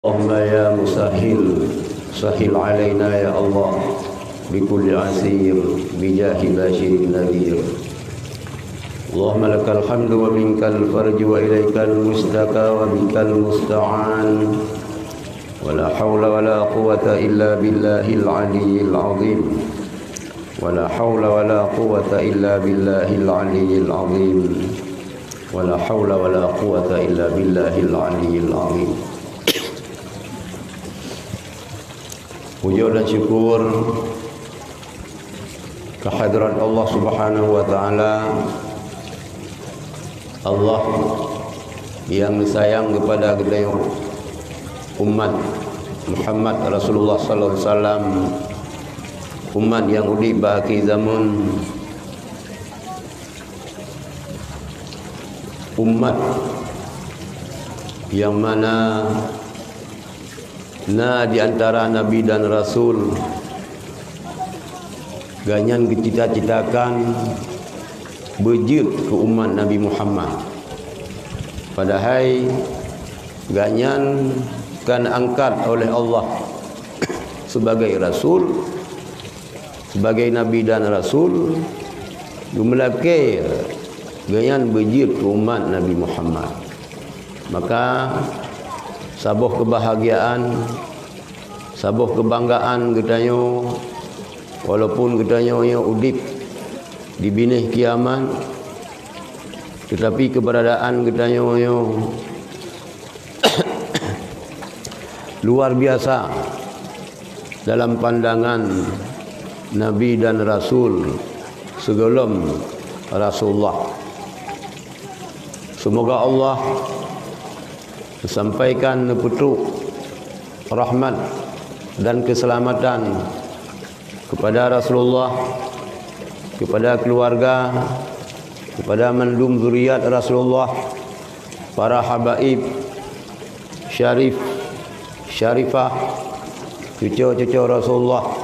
اللهم يا مسهل سهل علينا يا الله بكل عسير بجاه باشر النذير. اللهم لك الحمد ومنك الفرج وإليك المشتكى وبك المستعان ولا حول ولا قوة إلا بالله العلي العظيم ولا حول ولا قوة إلا بالله العلي العظيم ولا حول ولا قوة إلا بالله العلي العظيم. Puja dan syukur kehadirat Allah Subhanahu wa taala, Allah yang sayang kepada kita umat Muhammad Rasulullah sallallahu alaihi wasallam, umat yang udik bagi zaman, umat yang mana di antara Nabi dan Rasul ganyan dicita-citakan berjit ke umat Nabi Muhammad. Padahal ganyan kan angkat oleh Allah sebagai Rasul, sebagai Nabi dan Rasul, gemelakai ganyan berjit ke umat Nabi Muhammad. Maka sabuh kebahagiaan, sabuh kebanggaan katanya, walaupun katanya udip di binih kiamat, tetapi keberadaan katanya luar biasa dalam pandangan Nabi dan Rasul sebelum Rasulullah. Semoga Allah sampaikan petunjuk rahmat dan keselamatan kepada Rasulullah, kepada keluarga, kepada mandum zuriat Rasulullah, para habaib, syarif, syarifah, cucu-cucu Rasulullah,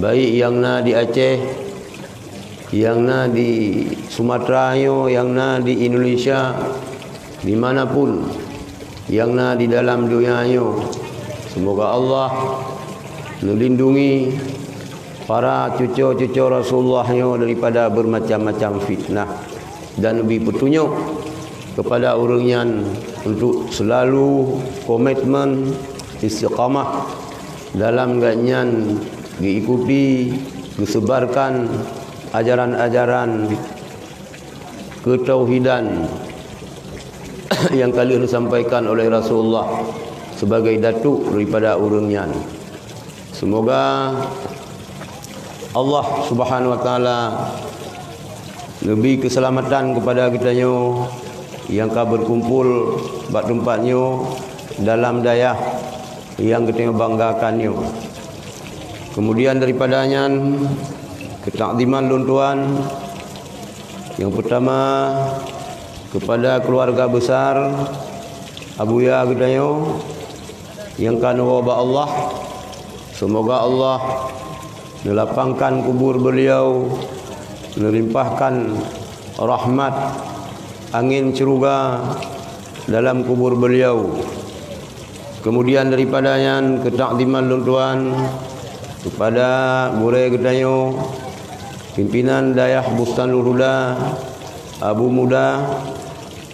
baik yang di Aceh, yang di Sumatera, yang di Indonesia, dimanapun yang di dalam dunia. Semoga Allah melindungi para cucu-cucu Rasulullah daripada bermacam-macam fitnah dan lebih petunjuk kepada orangnya untuk selalu komitmen istiqamah dalam ganyan diikuti disebarkan ajaran-ajaran ketauhidan yang kalian disampaikan oleh Rasulullah sebagai datuk daripada urangnya. Semoga Allah Subhanahu wa taala lebih keselamatan kepada kitanya yang berkumpul pada tempatnya dalam daya yang kita banggakannya. Kemudian daripadanya ketakdiman luntuan yang pertama kepada keluarga besar Abuya Gedayo yang kan wabah Allah. Semoga Allah melapangkan kubur beliau, melimpahkan rahmat angin ceruga dalam kubur beliau. Kemudian daripadanya ketakdiman luntuan kepada Gure Gedayo, pimpinan Dayah Bustan Luruda, Abu Muda,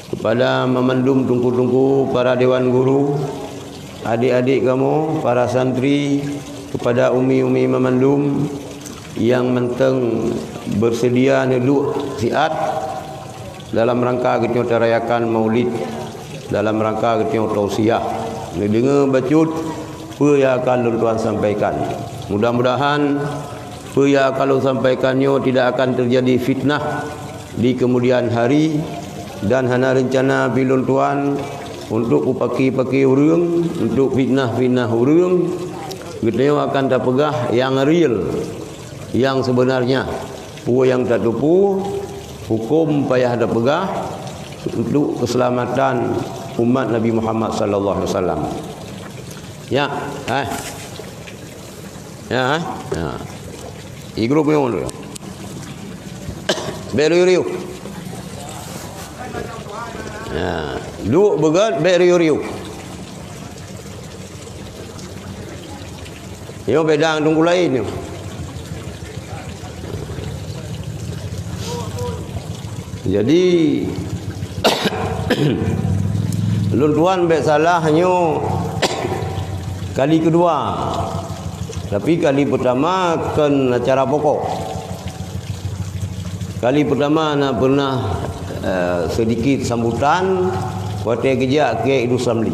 kepada memandum tungku-tungku para dewan guru, adik-adik kamu, para santri, kepada umi-umi memandum yang menteng bersedia neduk siat dalam rangka kita rayakan Maulid, dalam rangka kita tausiah. Dengar bacut apa yang akan tuan sampaikan. Mudah-mudahan apa yang akan sampaikannya tidak akan terjadi fitnah di kemudian hari, dan hana rencana bilun tuan untuk upaki-paki urang, untuk fitnah-fitnah urang. Kita akan terpegah yang real, yang sebenarnya. Pu yang tak tupu, hukum payah terpegah untuk keselamatan umat Nabi Muhammad sallallahu alaihi wasallam. Ya, ya. Igrup yang dulu. Beriu-riu. Ya, duk begat beriu-riu. Yo beda tunggu lain yo. Jadi lun tuan be salahnya kali kedua. Tapi kali pertama kan acara pokok. Kali pertama nak pernah sedikit sambutan waktu kerja ke Idul Samli.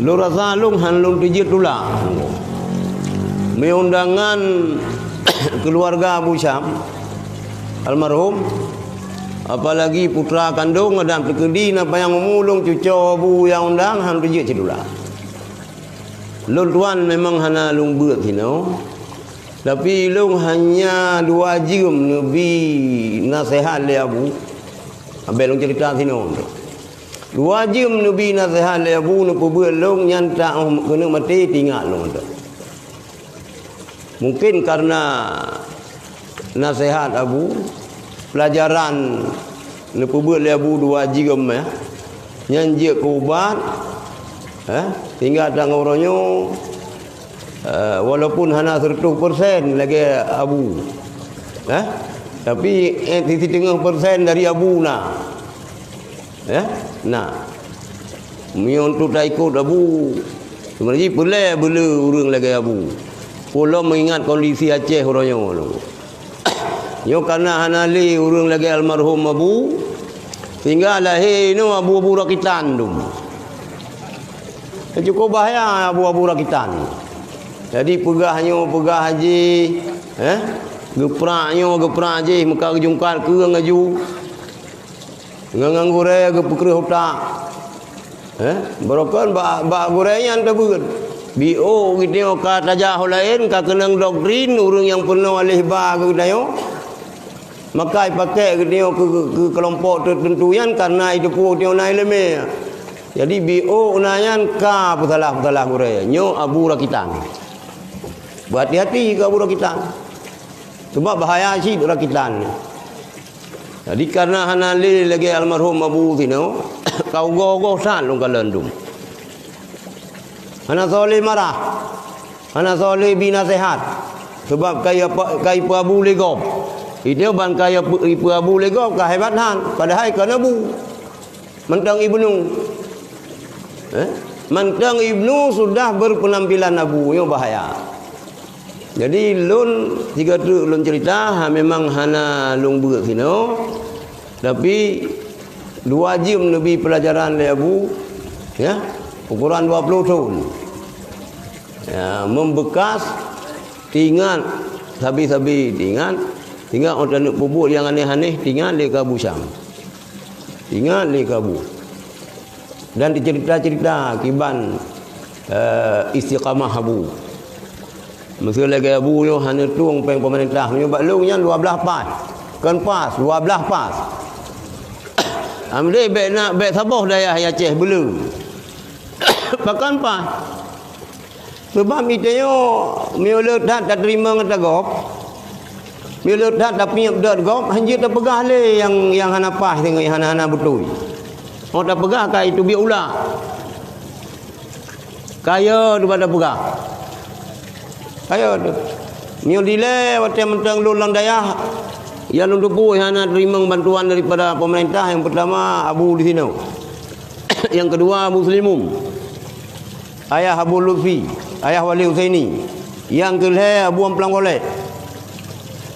Lu rasa lung han lung tijit tulang. Me undangan keluarga Abu Syam almarhum, apalagi putra kandung dan terkedi apa yang memulung cucu Abu yang undang han tijit cedula. Lung tuan memang hana lung beut hino. Tapi lung hanya 2 jam Nabi nasihat le Abu. Abel lung cerita sino. 2 jam Nabi nasihat le Abu nu perbuat lung nyantak kena mati tinggal lung tu. Mungkin karena nasihat Abu, pelajaran nu perbuat le Abu 2 jam ya. Nyanjik ke ubat tinggal tak ngoronyo. Walaupun hanya 100% lagi Abu, tapi 30% dari Abu nak, nak. Mion tu tak ikut Abu, sebenarnya boleh orang lagi Abu. Pulau mengingat kondisi Aceh orangnya tu. Yo karena hanya li orang lagi almarhum Abu, sehingga lahir nu Abu rakitan tu. Cukup bahaya Abu rakitan. Jadi pegah haji, geprak haji, muka kejungkal ke ngaju, ngang goreng ke pekere otak, barokan bak gorengnya anda bukan, bio gitu kata jauh lain, kata kenang doktrin orang yang penuh alih bag gitu, maka pakai gitu ke kelompok tertentu yang karena itu pun dia naik lemah. Jadi bio unayan ka putalah goreng, nyo Abu rakitan. Berhati-hati ke Abu rakitan. Sebab bahaya sih rakitan. Jadi karena hanali lagi almarhum Abu Tino, kau gogo san lung kalendum. Hana soleh marah. Hana soleh binasehat. Sebab kaya Abu legop. Itu ban kaya Abu legop kehebatan. Padahal kan Abu. Mentang Ibnu. Mentang Ibnu sudah berpenampilan Abu yang bahaya. Jadi lun tiga tu lun cerita memang hana lung beut sino. Tapi 2 jam Nabi pelajaran le Abu ukuran 20 tahun. Ya, membekas tinggal sabi-sabi tinggal orang nak pupuk yang aneh-aneh tinggal le Abu Syam. Tinggal le Abu. Dan dicerita-cerita kiban istiqamah Abu. Mesti lagi Abu yo hanya tuang peng pemerintah nyoba lungnya 12 pas. Kan pas 12 pas. Amde be nak be saboh daya Aceh belum. Pakan pas. Sebab itu yo miulut tak terima ngata gop. Miulut tak piap dak gop hanjit tak pegah le yang hana pas tengok hana betul. Oh tak pegah kai itu bi ulah. Kaya daripada pegah. Ayo tu. Mio dile waktu mentang lulang daya yang untuk yang nak terima bantuan daripada pemerintah. Yang pertama Abu di sini. Yang kedua Muslimun. Ayah Abu Lutfi, ayah Wali Husaini. Yang kelih Abu Amplang Golek.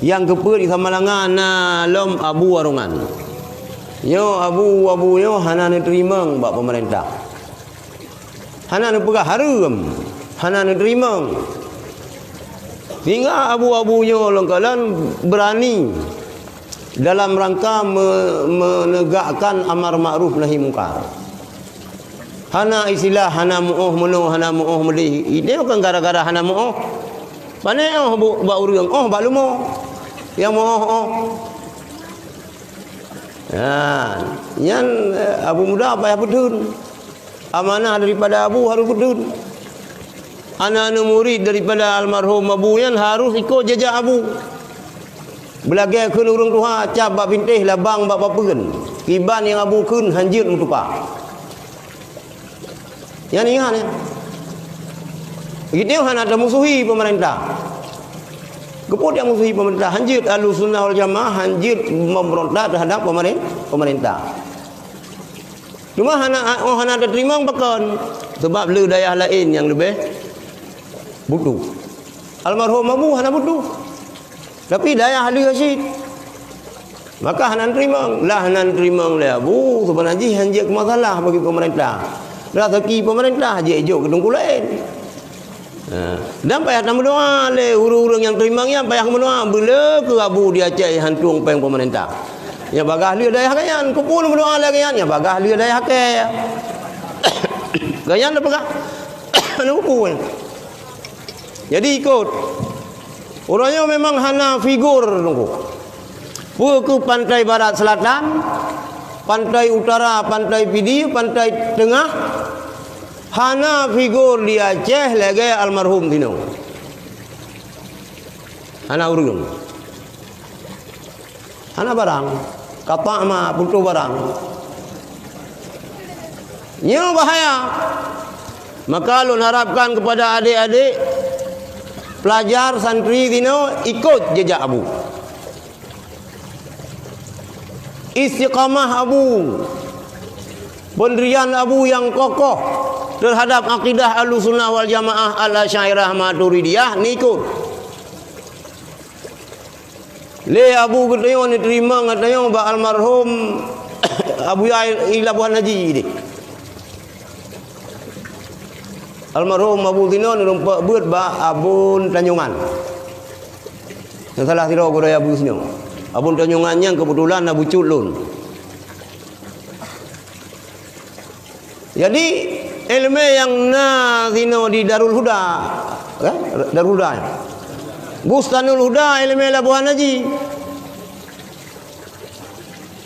Yang keempat di Samalangan lom Abu Warungan. Yo Abu yo hana terima bak pemerintah. Hana pegah harum. Hana terima. Hingga abu-abunya lengkalan berani dalam rangka menegakkan amar ma'ruf nahi mungkar. Hana istilah hana mu'oh menu hana mu'oh melih. Ini bukan gara-gara hana mu'oh. Pane ba urang ba lumo. Yang mu'oh. Ya, yang Abu Muda payah pedun. Amanah daripada Abu harus pedun. Anak-anak murid daripada almarhum Abu yang harus ikut jejak Abu. Belagai kun urang tuha cap bak pintih labang bak papeun. Kiban yang Abu kun hanjit mutupa. Yang ingat ya. Begitu hana ada musuhi pemerintah. Kepo dia musuhi pemerintah, hanjir Ahlussunnah wal Jamaah hanjir memberontak terhadap pemerintah. Cuma hana ada terima bakon sebab le dayah lain yang lebih butuh. Almarhum Abu hana butuh. Tapi dayah ahli Rashid. Maka hana terima le Abu sebenarnya hanjir masalah bagi pemerintah. Dah seki pemerintah je ejok gedung lain. Dan payah nak berdoa le urang yang terimangnya payah berdoa bila ke Abu dia cai hantung peng pemerintah. Ya bagah dia daya kayan kupun berdoa le kayan ya bagah dia daya ke. Kayan dah bagah. Nak kupun. Jadi ikut. Orangnya memang hana figur nunggu. Ke pantai barat selatan, pantai utara, pantai Pidi, pantai tengah. Hana figur di Aceh lagi almarhum tino. Hana urung. Hana barang. Kata ma putu barang. Nyo bahaya. Maka lu harapkan kepada adik-adik pelajar santri tino ikut jejak Abu. Istiqamah Abu. Pendirian Abu yang kokoh terhadap akidah Ahlussunnah wal Jamaah Al-Asy'ariyah Maturidiyah ni ikut. Le Abu katanya ni terima katanya ba almarhum Abu Yahya Labuhan Haji ni. Almarhum Abu Tino ni rumpak beut ba Abun Tanjungan. Yang salah tiro guraya Abu Sino. Abun Tanjungannya kebetulan Abu Culun. Jadi ilmu yang nazino di Darul Huda, Darul Huda, Bustanul Huda ilmu Labuhan Haji.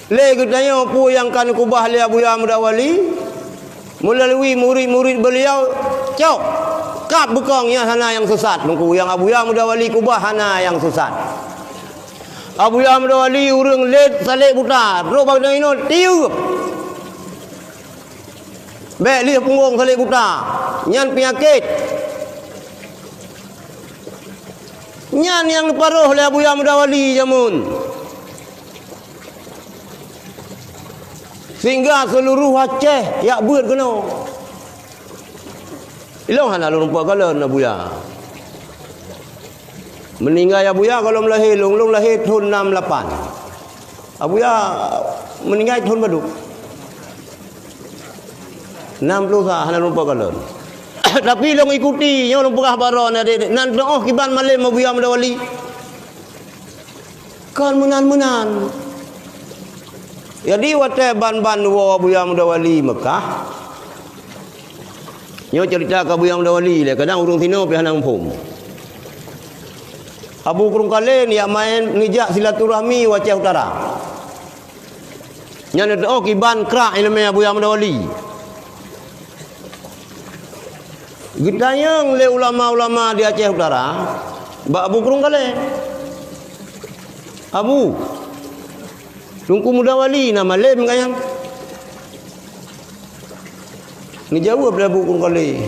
Le katanya apa yang kan kubah le Abu Yahya Mudawali melalui murid-murid beliau, cok kap bekongnya hana yang sesat. Nunggu yang Abu Yahya Mudawali kubah hana yang sesat. Abu Yahya Mudawali urang let salik buta, ro bagna ino tiup. Baik lihat punggung salik buta. Nyan penyakit. Nyan yang paruh oleh Abu Yahya Mudawali jamun. Sehingga seluruh Aceh yak beut kena. Ilong hana lumpa kalan Abu Yahya. Meninggal Abu Yahya kalau melahir long lahir tahun 68. Abu Yahya meninggal tahun baduk. 60 hana lupa kalan. Tapi long ikuti yang long pegah baron adik nan doh kiban malam Abu Yahya Mudawali. Kan menan-menan. Jadi wate ban-ban wa Abu Yahya Mudawali Mekah. Nyo cerita ke Abu Yahya Mudawali le kadang urung tino pi hanang pum. Abu kurung kalen ya main ngijak silaturahmi Aceh Utara. Nyane doh kiban krak ilmu Abu Yahya Mudawali. Gitayang le ulama-ulama di Aceh Utara, bak Abu kurung kale. Abu Tungku Mudawali nama lem kayang. Ngejawab dah Abu kurung kale.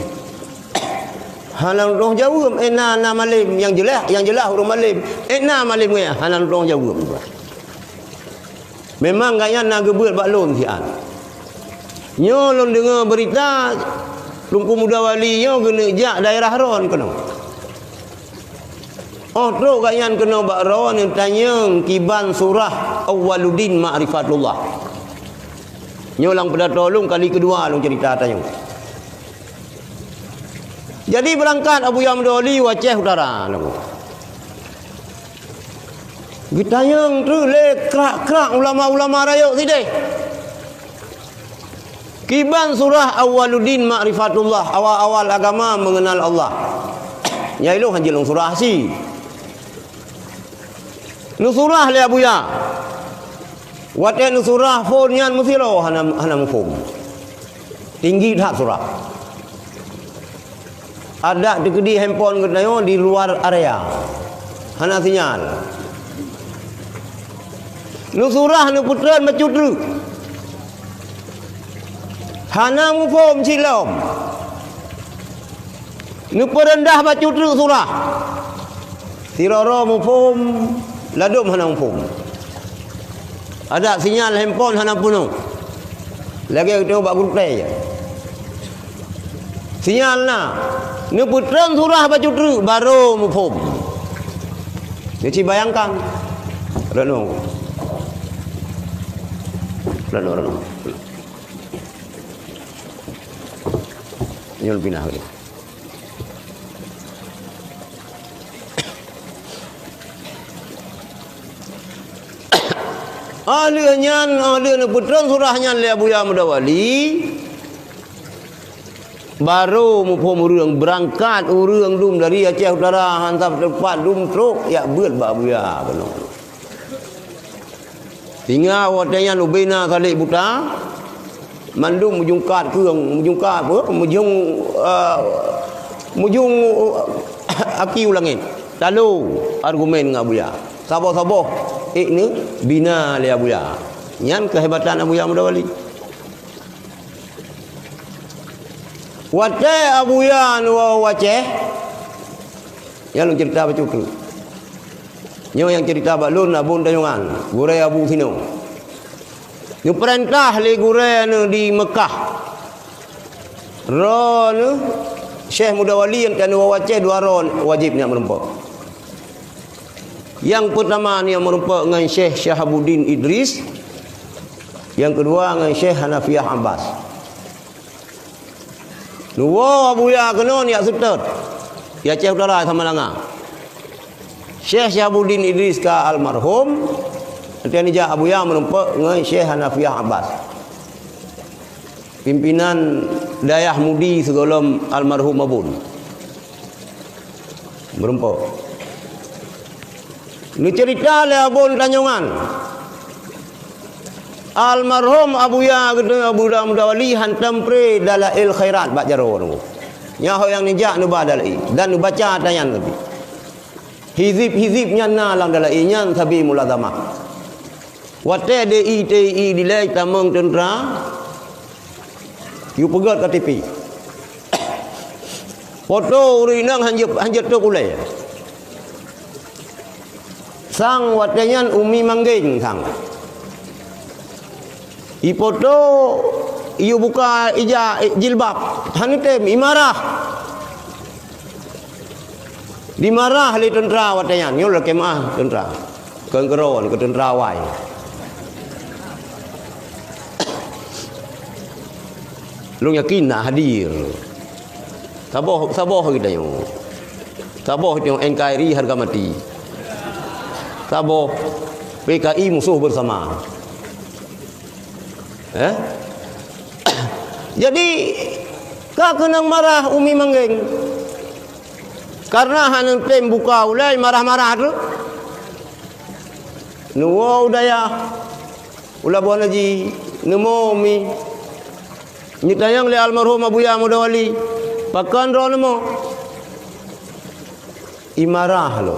Halang roh jawab nama lem yang jelas huruf malim. Nama malim kaya halang roh jawab. Memang kayang nak gebeut bak lon sian. Nyo lon dengar berita Tungku Mudawali nyo kena jak daerah ron kena. Oh teruk kayan kena bak ron yang tanya kiban surah Awwaluddin Ma'rifatullah. Nyo lang pada tolong kali kedua long cerita tanya. Jadi berangkat Abu Yahya Mudawali Aceh Utara. Gitanya tu le krak-krak ulama-ulama rayuk sideh. Kiban surah Awwaluddin Ma'rifatullah, awal-awal agama mengenal Allah. Ya ilu hanjilung surah si. Nusurah le Abu Ya. Wate nusurah phone nyan musiro hana mufum. Tinggi tak surah. Ada di handphone katanya di luar area. Hana sinyal. Nusurah nu putran macudru. Hana mufum silom. Nu perendah baca terus surah. Tirara mufhum, ladum hana mufhum. Ada sinyal handphone hana penuh. Lagi kita buat grup play je. Sinyal lah. Nu putran surah baca terus baru mufhum. Jadi bayangkan. Renung. Renung. Nyul pindah ni. Ahlinya putran surahnya le Abuya Mudawali baru mufhum urang berangkat urang dum dari Aceh Utara hantar tempat dum truk ya beut ba Abuya kono. Tinggal wadanya lubina kali buta mandum mujungkat keung mujungkat apa mujung aki ulangin lalu argumen dengan Abuya sabar-sabar ni bina li Abuya nyan kehebatan Abuya Mudawali wate Abuya nu waceh yang lu cerita baca tu nyo yang cerita balun abun tayungan gure Abu Fino nyo perintah li gure nu di Mekah ron Syekh Mudawali yang kan waceh dua ron wajibnya merempak. Yang pertama ni yang merempak dengan Syekh Syahabuddin Idris, yang kedua dengan Syekh Hanafiah Abbas. Dua Abuya kena ni setet. Ya Aceh Utara sama langa. Syekh Syahabuddin Idris ka almarhum, nanti ni Abuya merempak dengan Syekh Hanafiah Abbas. Pimpinan Dayah Mudi segolom almarhum Abun. Merempak. Ni cerita le Abun Tanjungan. Almarhum Abuya kata Abuya Mudawali hantam pre dalail khairat bak jaro tu. Nyaho yang nijak nu badalai dan nu baca tayan tapi. Hizib nyana lang dalai nyan sabi mulazamah. Wate DITI dilai tamang tentera. You pegat KTP. Foto urinang hanjat tu kulai. Sang watenyan umi manggeng sang. Ipoto iu buka ija jilbab. Hanitem imarah. Dimarah li tentera watenyan. Yo la kemah tentera. Kengkeron ke tentera wai. Lu yakin nak hadir. Sabar kita yo. Sabar kita NKRI harga mati. Sabar PKI musuh bersama. Jadi kau kena marah umi manggeng. Karena hanan tem buka ulai marah-marah tu. Nuwa udaya. Ulah buan haji nemo umi. Nyitayang le almarhum Abuya Mudawali. Pakan ro nemo. Imarah lo.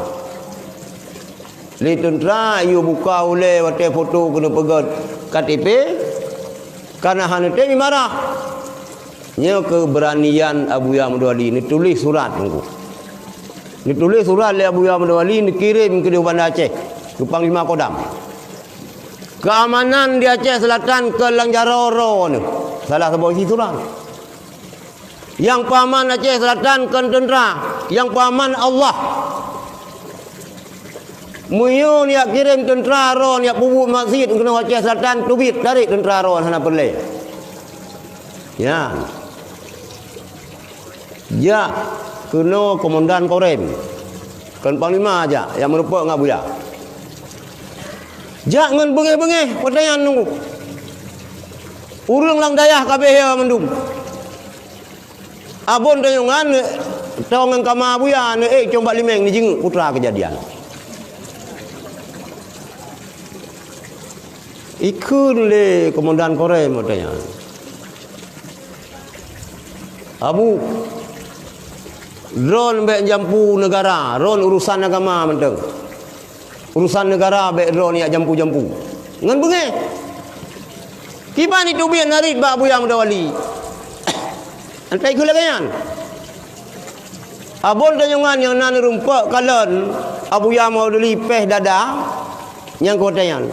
Li tentera you buka oleh wate foto kena pegat KTP karena hanya temi marah. Nya keberanian Abuya Mudawali ni tulis surat tunggu. Ni tulis surat le Abuya Mudawali ni kirim ke Bandar Aceh ke Panglima Kodam. Keamanan di Aceh Selatan ke Langjaroro ni. Salah sebuah isi surat. Yang paman Aceh Selatan ke tentera, yang paman Allah. Muyun yang kirim tentera ron yang bubu masjid kena Aceh Selatan tubit dari tentera ron hana perle. Ya. Ya kena komandan Korem. Kan panglima aja yang merupa ngak buya. Jangan bengeh-bengeh padayan nunggu. Urang lang dayah kabeh ya mendum. Abon tayungan tawangan kama buya coba limeng ni jeng putra kejadian. Ikun le komandan Korem katanya. Abu drone be jampu negara, ron urusan agama menteng. Urusan negara be drone ya jampu-jampu. Ngan bengeh. Kiban itu biar narik ba Abuya Mudawali. Antai kulagan. Abon tanyangan yang nan rumpak kalen Abu Ya mau lipeh dada yang kotayan.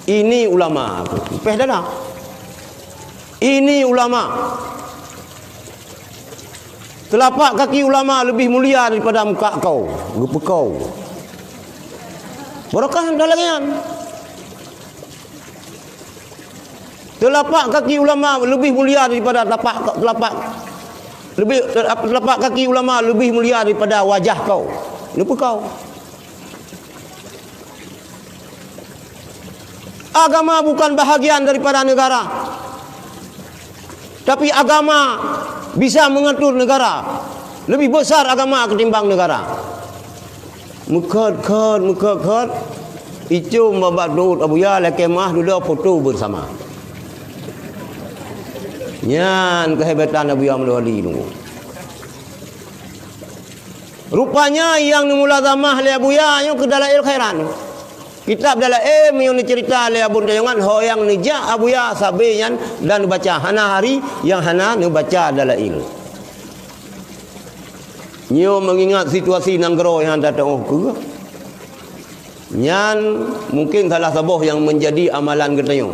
Ini ulama, lipeh dada. Ini ulama. Telapak kaki ulama lebih mulia daripada muka kau, rupa kau. Barakah dalangan. Telapak kaki ulama lebih mulia daripada telapak kaki ulama lebih mulia daripada wajah kau. Rupa kau. Agama bukan bahagian daripada negara. Tapi agama bisa mengatur negara. Lebih besar agama ketimbang negara. Mukat. Itu babat Daud Abu Ya la kemah dulu foto bersama. Nyan kehebatan Abu Ya Wali tunggu. Rupanya yang mulazamah le Abu Ya yang ke Dalail Khairan. Kitab Dalail yang cerita le Abu Dayangan hoyang nija Abu Ya sabeyan dan baca hana hari yang hana nu baca Dalail. Nyo mengingat situasi nanggro yang datang ke. Nyan mungkin salah sabuh yang menjadi amalan kita.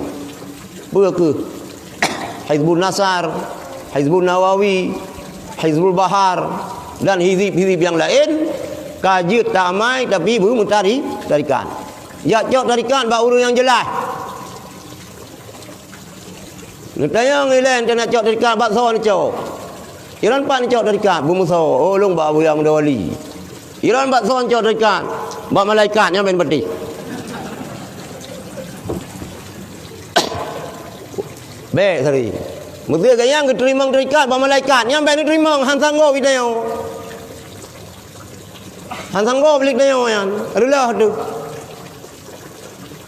Berke Hizbul Nasar, Hizbul Nawawi, Hizbul Bahar dan hizib-hizib yang lain kajut tamai tapi belum tarikan. Ya cok tarikan baru yang jelas. Ngetayang ilen nak cok tarikan bakso ni cok. Iran pan cok tarikan bumuso olong ba Abu Yang Wali. Iran bakso cok tarikan ba malaikat yang ben peti. Baik sari. Mesti gayang keterima terikat ba malaikat yang ben terima han sanggo video. Han sanggo balik dia yang. Adalah tu.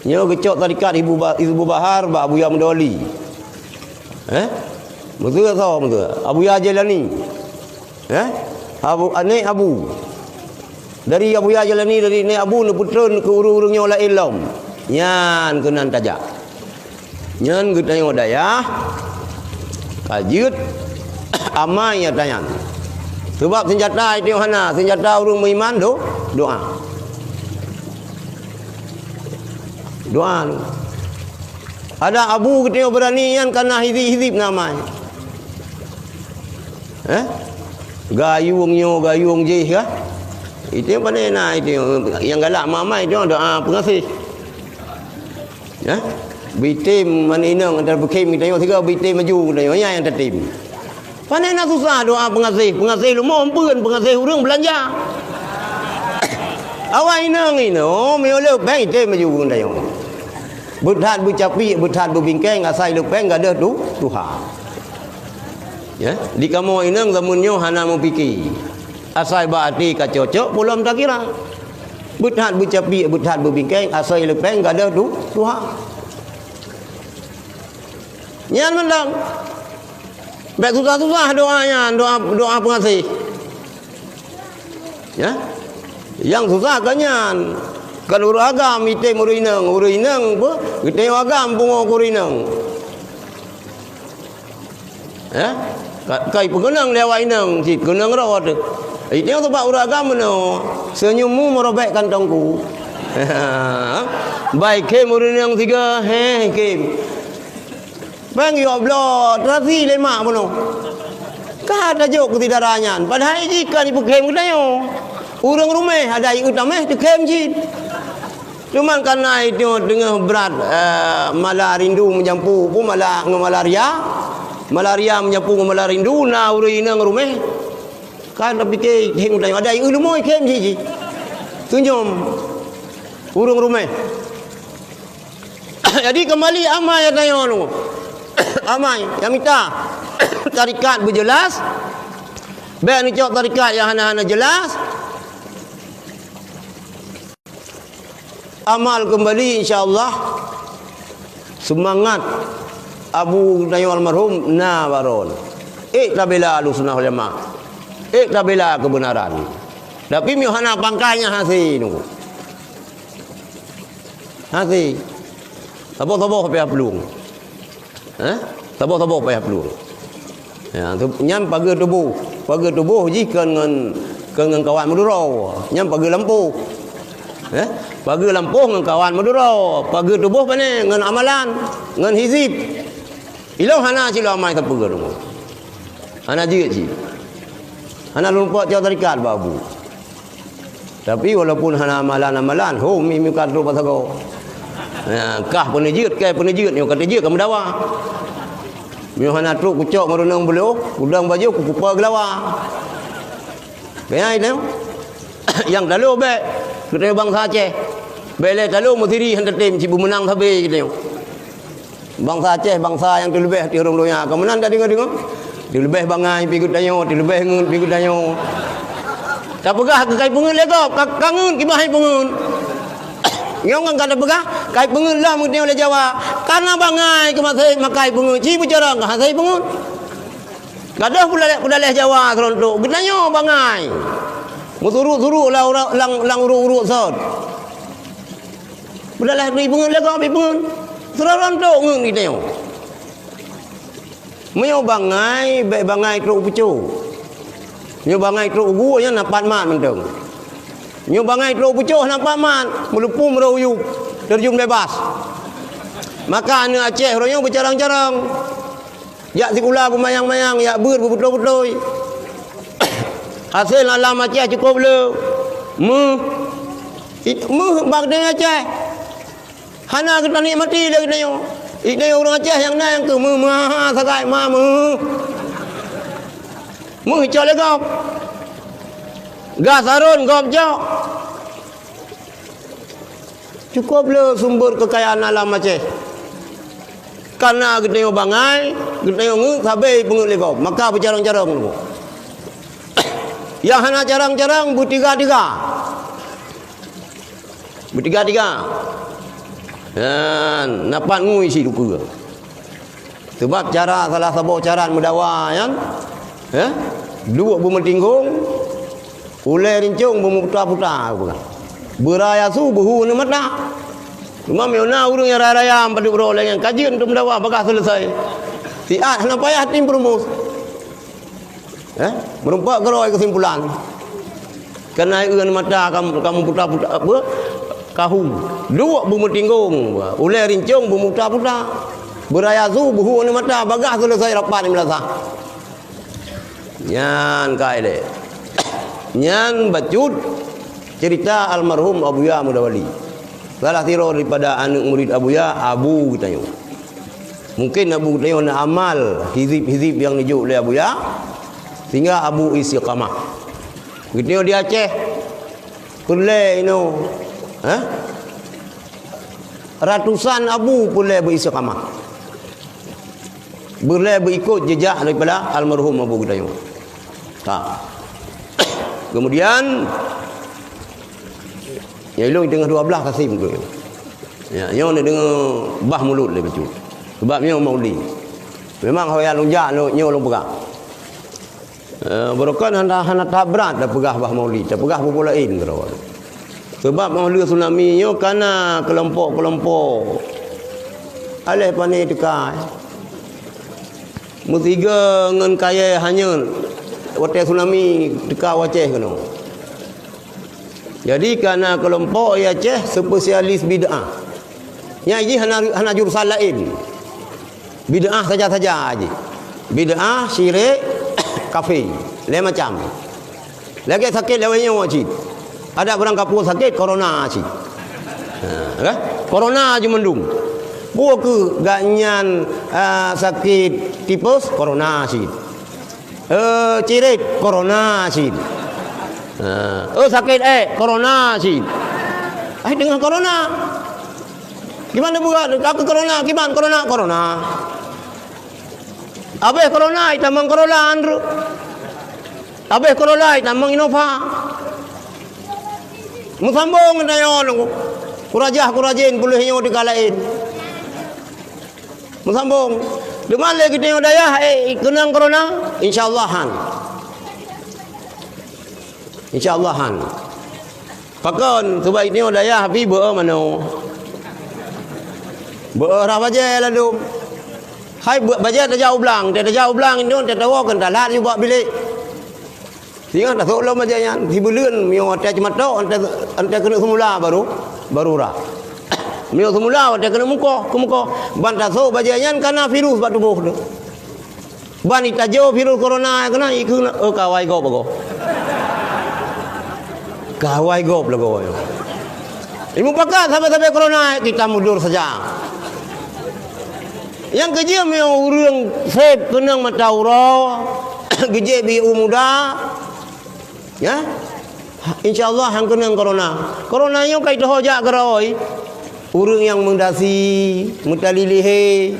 Nyo gecok tarikat Ibu Bahar ba Abu Ya Wali. Mesti tahu mesti. Abu Ya Jalani. Abu. Dari Abu Ya Jalani dari ni Abu ni putra ke urung-urungnya olah ilm. Nyan kenan tajak. Nyan kita tengok daya kajut amai ya tanya. Sebab senjata itu hana senjata urung beriman doa. Doa. Ada Abu kita berani yang karena hizib namanya. Gayung je ya. Itu yang pandai nak itu yang galak mamai itu doa pengasih. Ya. Bitim maninang antara bekim kita tiga bitim maju kita yang tertim. Pandai nak susah doa pengasih lu mau ampun pengasih urang belanja. Awak inang ino meoleh baik bitim maju kita. Budhat bucapi budhat bubingkeng asai lu peng gadah tu Tuhan. Ya, di kamu inang zamunnya hana mau fikir. Asai baati ka cocok pulam tak kira. Budhat bucapi budhat bubingkeng asai lu peng gadah tu Tuhan. Nyan mendang. Baik susah-susah doanya, doa pengasih. Ya. Yang susah kan nyan. Kalau agam ite murinang apa? Kita agam bungo kurinang. Ya. Kai pengenang lewa inang si kenang rawat. Itu yang sebab agam no. Senyummu merobek kantongku. Baik ke murinang tiga kem. Bang yo blo trasi lemak mono. Ka ada jok ketidaranyan. Padahal jika di pukem kita yo. Urang rumah ada yang utama di kem jid. Cuman karena itu dengan berat malah rindu menyampu pun malah malaria. Malaria menyampu malah rindu na urina rumah. Kan tapi ke heng utama ada yang rumah kem jid. Tunjum urang rumah. Jadi kembali amai tanya nu. Amai yang minta tarikat berjelas. Baik ni cok tarikat yang hana-hana jelas. Amal kembali insya-Allah. Semangat Abu Nayyul almarhum na baron. Ikla bela Ahlussunnah wal Jamaah. Ikla bela kebenaran. Tapi mi hana pangkainya hasi nu. Hasi. Tabo-tabo payah pelung. Tabo-tabo payah pelung. Ya, tu nyam pagar tubuh. Pagar tubuh ji dengan kawan Madura. Nyam pagar lampu. Ya, pagar lampu dengan kawan Madura. Pagar tubuh pane dengan amalan, dengan hizib. Ilau hana sila amai tak pagar tu. Hana jirat ji. Hana lupa jauh tarikat babu. Tapi walaupun hana amalan-amalan, mi kadro pasal kau. Ya, kah penejut, kah penejut ni kata je kamu dawa. Mio hana truk kucok marunang beliau, udang baju kupa gelawa. Beai tu. Yang dalu be, kita bangsa Aceh. Bele dalu mesti hendak tim cibu menang sabe gitu. Bangsa Aceh bangsa yang terlebih di orang dunia. Kemenan tak dengar-dengar? Dilebih bangai pigut dayo, dilebih ngun pigut dayo. Tak pegah ke kai pengun lego, kangun kibah pengun. Nyong kan kada pegah, kai pengun lah mungkin oleh Jawa. Karena bangai ke masai makai pengun, ci bicara ke hasai pengun. Kada pula leh Jawa serontok. Genanyo bangai. Musuru-suru lah lang uru-uru sod. Pula leh ri pengun lego pi pengun. Serontok ngun gitu. Meo bangai, baik bangai truk pucu. Nyo bangai truk ugu nya napat mat menteng. Nyo bangai truk pucu napat mat, melupu meruyup, terjun bebas. Maka ane Aceh royo bercarang-carang. Ya sikula bermayang-mayang, ya ber berbetul-betul. Hasil alam Aceh cukup le. Bak dengan Aceh. Hana kita nikmati lagi nyo. Ini orang Aceh yang nang tu maha sagai mamu. Hijau legap. Gas arun gop jau. Cukuplah sumber kekayaan alam Aceh. Karena kita bangai, kita ngu sabai pengut legap. Maka bercarang-carang tu. Yang hana carang-carang bertiga-tiga. Bertiga-tiga. Dan napat ngui si duka. Sebab cara salah satu cara mendawa kan. Dua bermetinggung, ulai rincung bermuta-puta bukan. Beraya su buhu ni mata. Cuma meuna urang yang raya pada beroleh yang kajian untuk mendawa bakal selesai. Tiat hana payah tim perumus. Merumpak geroi kesimpulan. Karena eun mata kamu puta-puta apa? Kahu. Dua bermetinggung, ulai rincung bermuta-puta. Beraya su buhu ni mata bagah selesai rapat ni melasa. Nyan kai le. Nyan bacut cerita almarhum Abuya Mudawali. Salah tiro daripada anak murid Abuya, Abu kita yo. Mungkin Abu kita yo nak amal hizib-hizib yang dijuk oleh Abuya sehingga Abu istiqamah. Kita di Aceh. Pulai ino. Ratusan Abu pulai beristiqamah. Boleh berikut jejak daripada almarhum Abu kita yo. Kemudian ya ilung tengah 12 Kasim tu. Ya, yo ni dengar bah mulut le becu. Sebab nyo mauli. Memang hoyan lunjak nyo long pegah. Berokan hana tahap berat dah pegah bah mauli, dah pegah populain kerawan. Sebab mauli tsunami nyo kana kelompok-kelompok alih pani dekat. Mutiga ngan kaya hanya hotel tsunami dekat Aceh kena. Jadi kerana kelompok Aceh spesialis bid'ah. Yang ini hana jurusan lain. Bid'ah saja-saja aja. Bid'ah, syirik, kafir. Lain macam. Lagi sakit lewatnya wajib. Ada orang kapur sakit corona aja. Corona aja mendung. Buku ganyan sakit tipes corona aja. Cirit corona asid. Sakit corona asid. Dengan corona. Gimana buat? Aku corona, gimana corona? Abeh corona itamang corona andru. Abeh corona itamang Innova. Musambung dayon kurajin puluhnya dikalain. Musambung. Deman lagi tengok daya kenang corona insyaallah pakon sebab ini daya tapi beur mano beur apa je lalu Hai baca tak jauh belang, tak jauh belang ini tak tahu kan tak lat juga bilik. Sehingga tak tahu lama aja yang hibulan mio tak cuma tahu ante kena semula baru ra. Mio semula ante kena muka, ban tak tahu baca yang karena virus bak tubuh tu. Ban itajo virus corona kena ikut kawai gop bago. Kawai gop lago. Ibu pakat sampai corona kita mundur saja. Yang kerja memang orang sep kenang mataura kerja bi muda ya insyaallah hang kenang corona yang kai tohojak geroi orang yang mendasi mutalilihe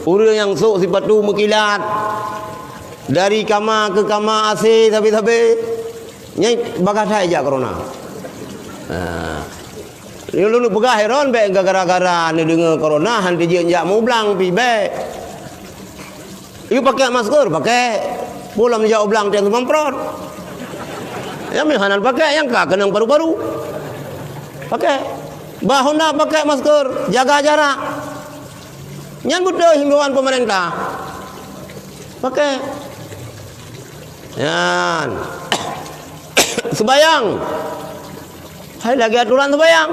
orang yang sok sifat tu mekilat dari kama ke kama AC tapi nyai bagasai aja corona. Ni lu pegah heran be gara-gara ni dengar corona han dia jak mau blang pi be. Iu pakai masker, pakai pulang jauh blang dia memprot. Ya mihanan pakai yang ka kenang baru-baru. Pakai. Bah Honda pakai masker, jaga jarak. Nyan betul himbauan pemerintah. Pakai. Yan. Sebayang. Hai lagi aturan sembahyang.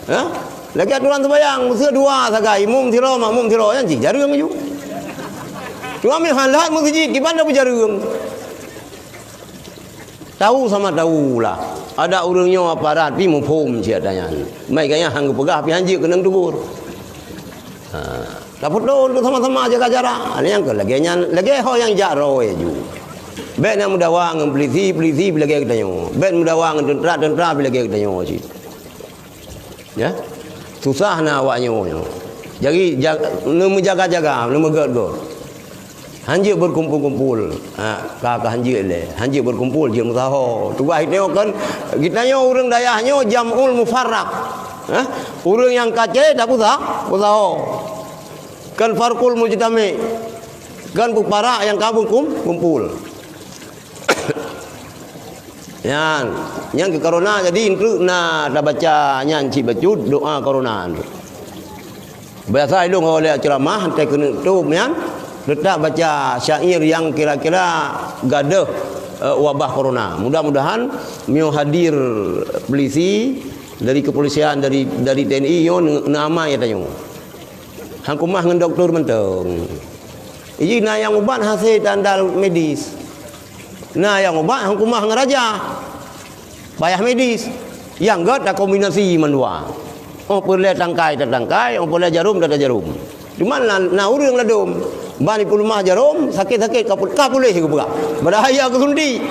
Ya? Lagi aturan sembahyang, mesti dua sagai, mum tiro makmum tiro yang ji jareung ju. Cuma ambil halat masjid di mana berjareung. Tahu sama tahu lah. Ada urangnya aparat pi mufum cia tanya. Mai kaya hang pegah pi hanji kenang tubur. Dapat don sama-sama jaga jarak. Ada yang ke lagi ho yang jaro ju. Ben yang mudawa ngam polisi bila kita nyo. Ben mudawa ngam tentera bila kita nyo si. Ya. Susah na awak nyo. Jadi nemu jaga-jaga, nemu gad-gad. Hanji berkumpul-kumpul. Kakak hanji le. Hanji berkumpul je musaho. Tugas nyo kan kita nyo urang dayah nyo jamul mufarraq. Urang yang kace dak musaho. Kan farqul mujtami. Kan para yang kabung kumpul. Yang ke corona jadi intru na dah baca nyanci bacut doa corona tu. Biasa itu oleh ceramah hantai kena tu nyan letak baca syair yang kira-kira gaduh wabah corona. Mudah-mudahan mio hadir polisi dari kepolisian dari TNI yo nama ya tanyo. Hang kumah ngan doktor menteng. Iji na yang ubat hasil tanda medis. Nah yang ubat hukumah ngeraja bayar medis yang gad ada kombinasi mandua. Oh perle tangkai, oh perle jarum jarum. Cuma na urang ladum bani pulmah jarum sakit kapuleh ke buka. Berbahaya ke sundi.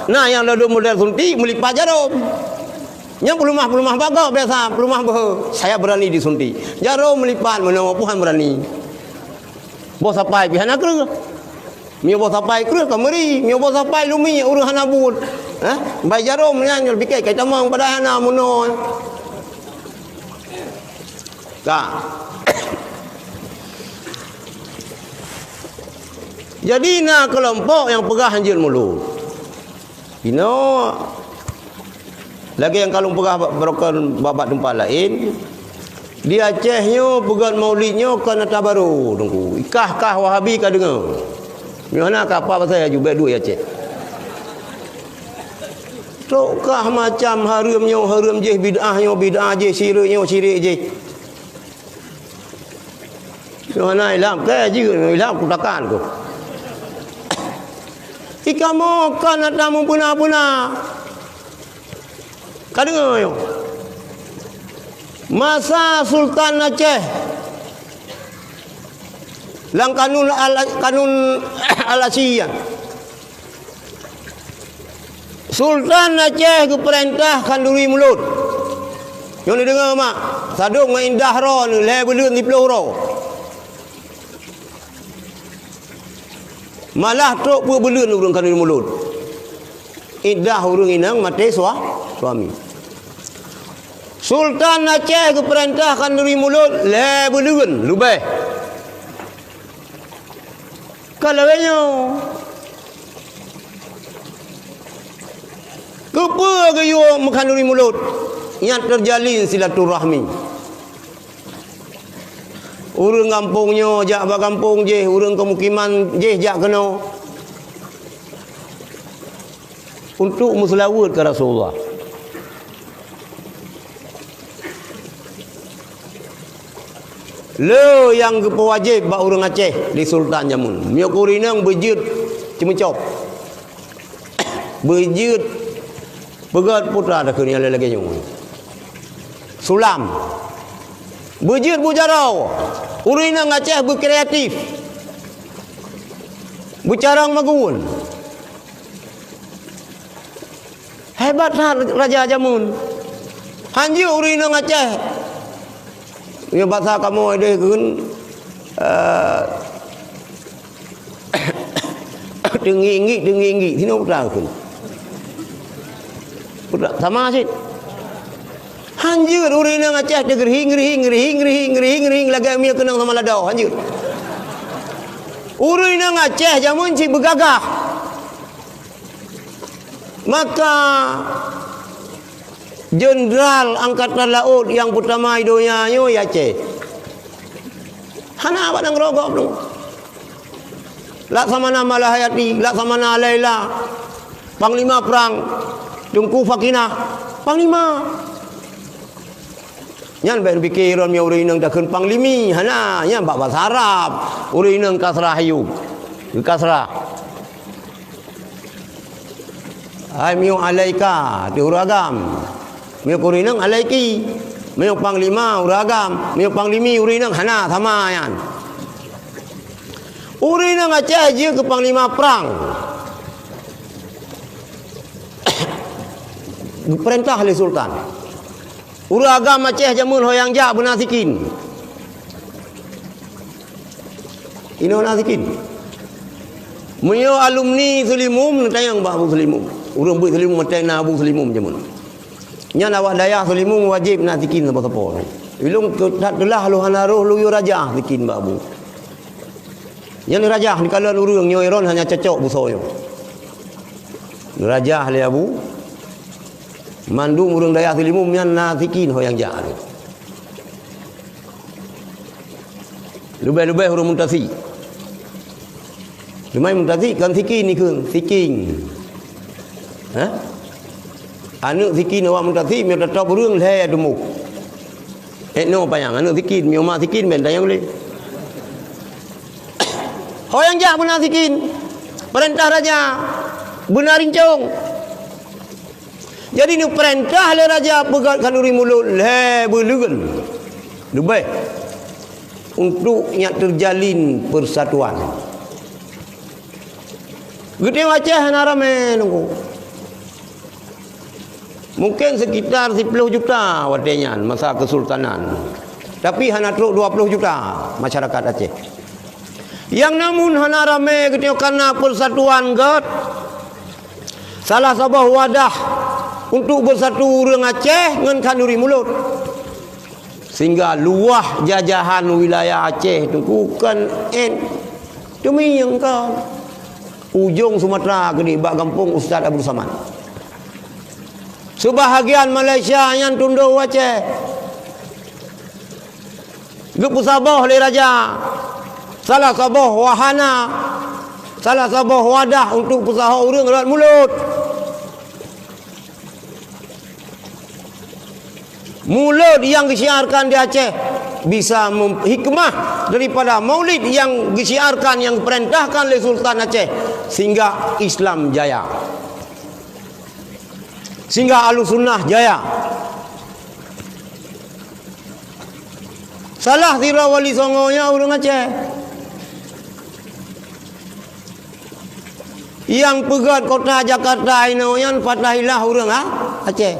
Nah yang ladum model sunti melipat jarum. Yang pulmah baga biasa pulmah bah. Saya berani disunti. Jarum melipat menawa Tuhan berani. Bos sampai pihana ke? Mio bos sampai krus kameri, mio bos sampai lumi urang hanabut. Bai jarum nyan bikai kai tamang pada hana muno. Ka. Jadi na kelompok yang pegah hanjil mulut. Ino lagi yang kalau pegah berokan babat tempat lain. Di Acehnya pegang maulidnya kan tabaru tunggu. Kah Wahabi ka dengar. Mana kapal pasal juga dua ya cik. Tokah macam haram je bid'ah je syirik je. Mana ilam ke je ilam kutakan ku. Ikamu kan ada mumpuna-puna. Kadengar yo. Masa Sultan Aceh lang kanun al-Asiyah. Sultan Aceh ke perintah kanduri mulut. Yang ni dengar mak, sadung dengan indah ro ni le belun di peluh ro. Malah tok pu belun urang kanduri mulut. Indah urang inang mati suami. Sultan Aceh ke perintah kanduri mulut le belun lubeh. Kalawanya kepa ke yo makan dari mulut yang terjalin silaturahmi Urang kampungnya jak ba kampung je, urang kemukiman je jak kena. Untuk muslawat ke Rasulullah. Le yang kewajib ba urang Aceh di Sultan Jamun. Mio kurinang bejut cemecop. Bejut begat putra dah kini lagi nyung. Sulam. Bejut bujarau. Urinang Aceh berkreatif. Bercarang magun. Hebat Raja Jamun. Hanji urinang Aceh. Ya bahasa kamu ada kun tinggi sini putra kun. Putra sama sih. Hanjir urinang Aceh dia gerhing lagi mia kenang sama ladau hanjir. Urinang Aceh Jamun si bergagah. Maka Jenderal Angkatan Laut yang pertama idonya yo Aceh. Hana badang rogok tu. Laksamana Malahayati, Laksamana Laila, Panglima Perang Tunku Fakinah, Panglima. Nyan bae pikiran mi urinang dakun panglimi, hana nya bak bahasa Arab. Urinang kasrah hayu. Kasrah. Ai miu alaika di uragam. Miu kurinang alaiki. Miu panglima uragam, miu panglimi urinang hana sama yan. Urinang Aceh je ke panglima perang. Perintah oleh Sultan. Uragam Aceh Jamun hoyang jak benasikin. Ini nasikin. Miu alumni Sulimum tayang ba Abu Sulimum. Urang buat Sulimum tayang Abu Sulimum Jamun. Nya awak daya Sulimum wajib nak zikin apa-apa. Ilung telah lu hanaruh lu raja zikin babu. Yang raja ni kalau urang nyoiron hanya cocok busoyo. Raja le abu. Mandung urang daya Sulimum nya nak zikin hoyang ja. Lubai-lubai urang muntasi. Lumai muntasi kan zikin ni keung, ziking. Ha? Anu zikin awak muntasi mi tetap urang le dumuk. No payang anu zikin mi oma zikin ben tayang boleh. Hoyang jah benar zikin. Perintah raja benar rincung. Jadi ni perintah le raja pegat kanuri mulut le belugan. Lebih untuk yang terjalin persatuan. Gede Aceh narame nunggu. Mungkin sekitar 10 juta wadenya masa kesultanan. Tapi hanya 20 juta masyarakat Aceh. Yang namun hana rame gitu karena persatuan God. Salah sebuah wadah untuk bersatu orang Aceh dengan kanuri mulut. Sehingga luah jajahan wilayah Aceh itu bukan demi yang kau ujung Sumatera ke di bak kampung Ustaz Abdul Samad. Sebahagian Malaysia yang tunduk Aceh. Gepu Sabah oleh raja. Salah Sabah wahana. Salah Sabah wadah untuk usaha orang lewat mulut. Mulut yang disiarkan di Aceh bisa hikmah daripada maulid yang disiarkan yang perintahkan oleh Sultan Aceh sehingga Islam jaya. Sehingga Ahlussunnah jaya. Salah tira wali songonya orang Aceh. Yang pegat kota Jakarta ini yang Fatahilah orang Aceh.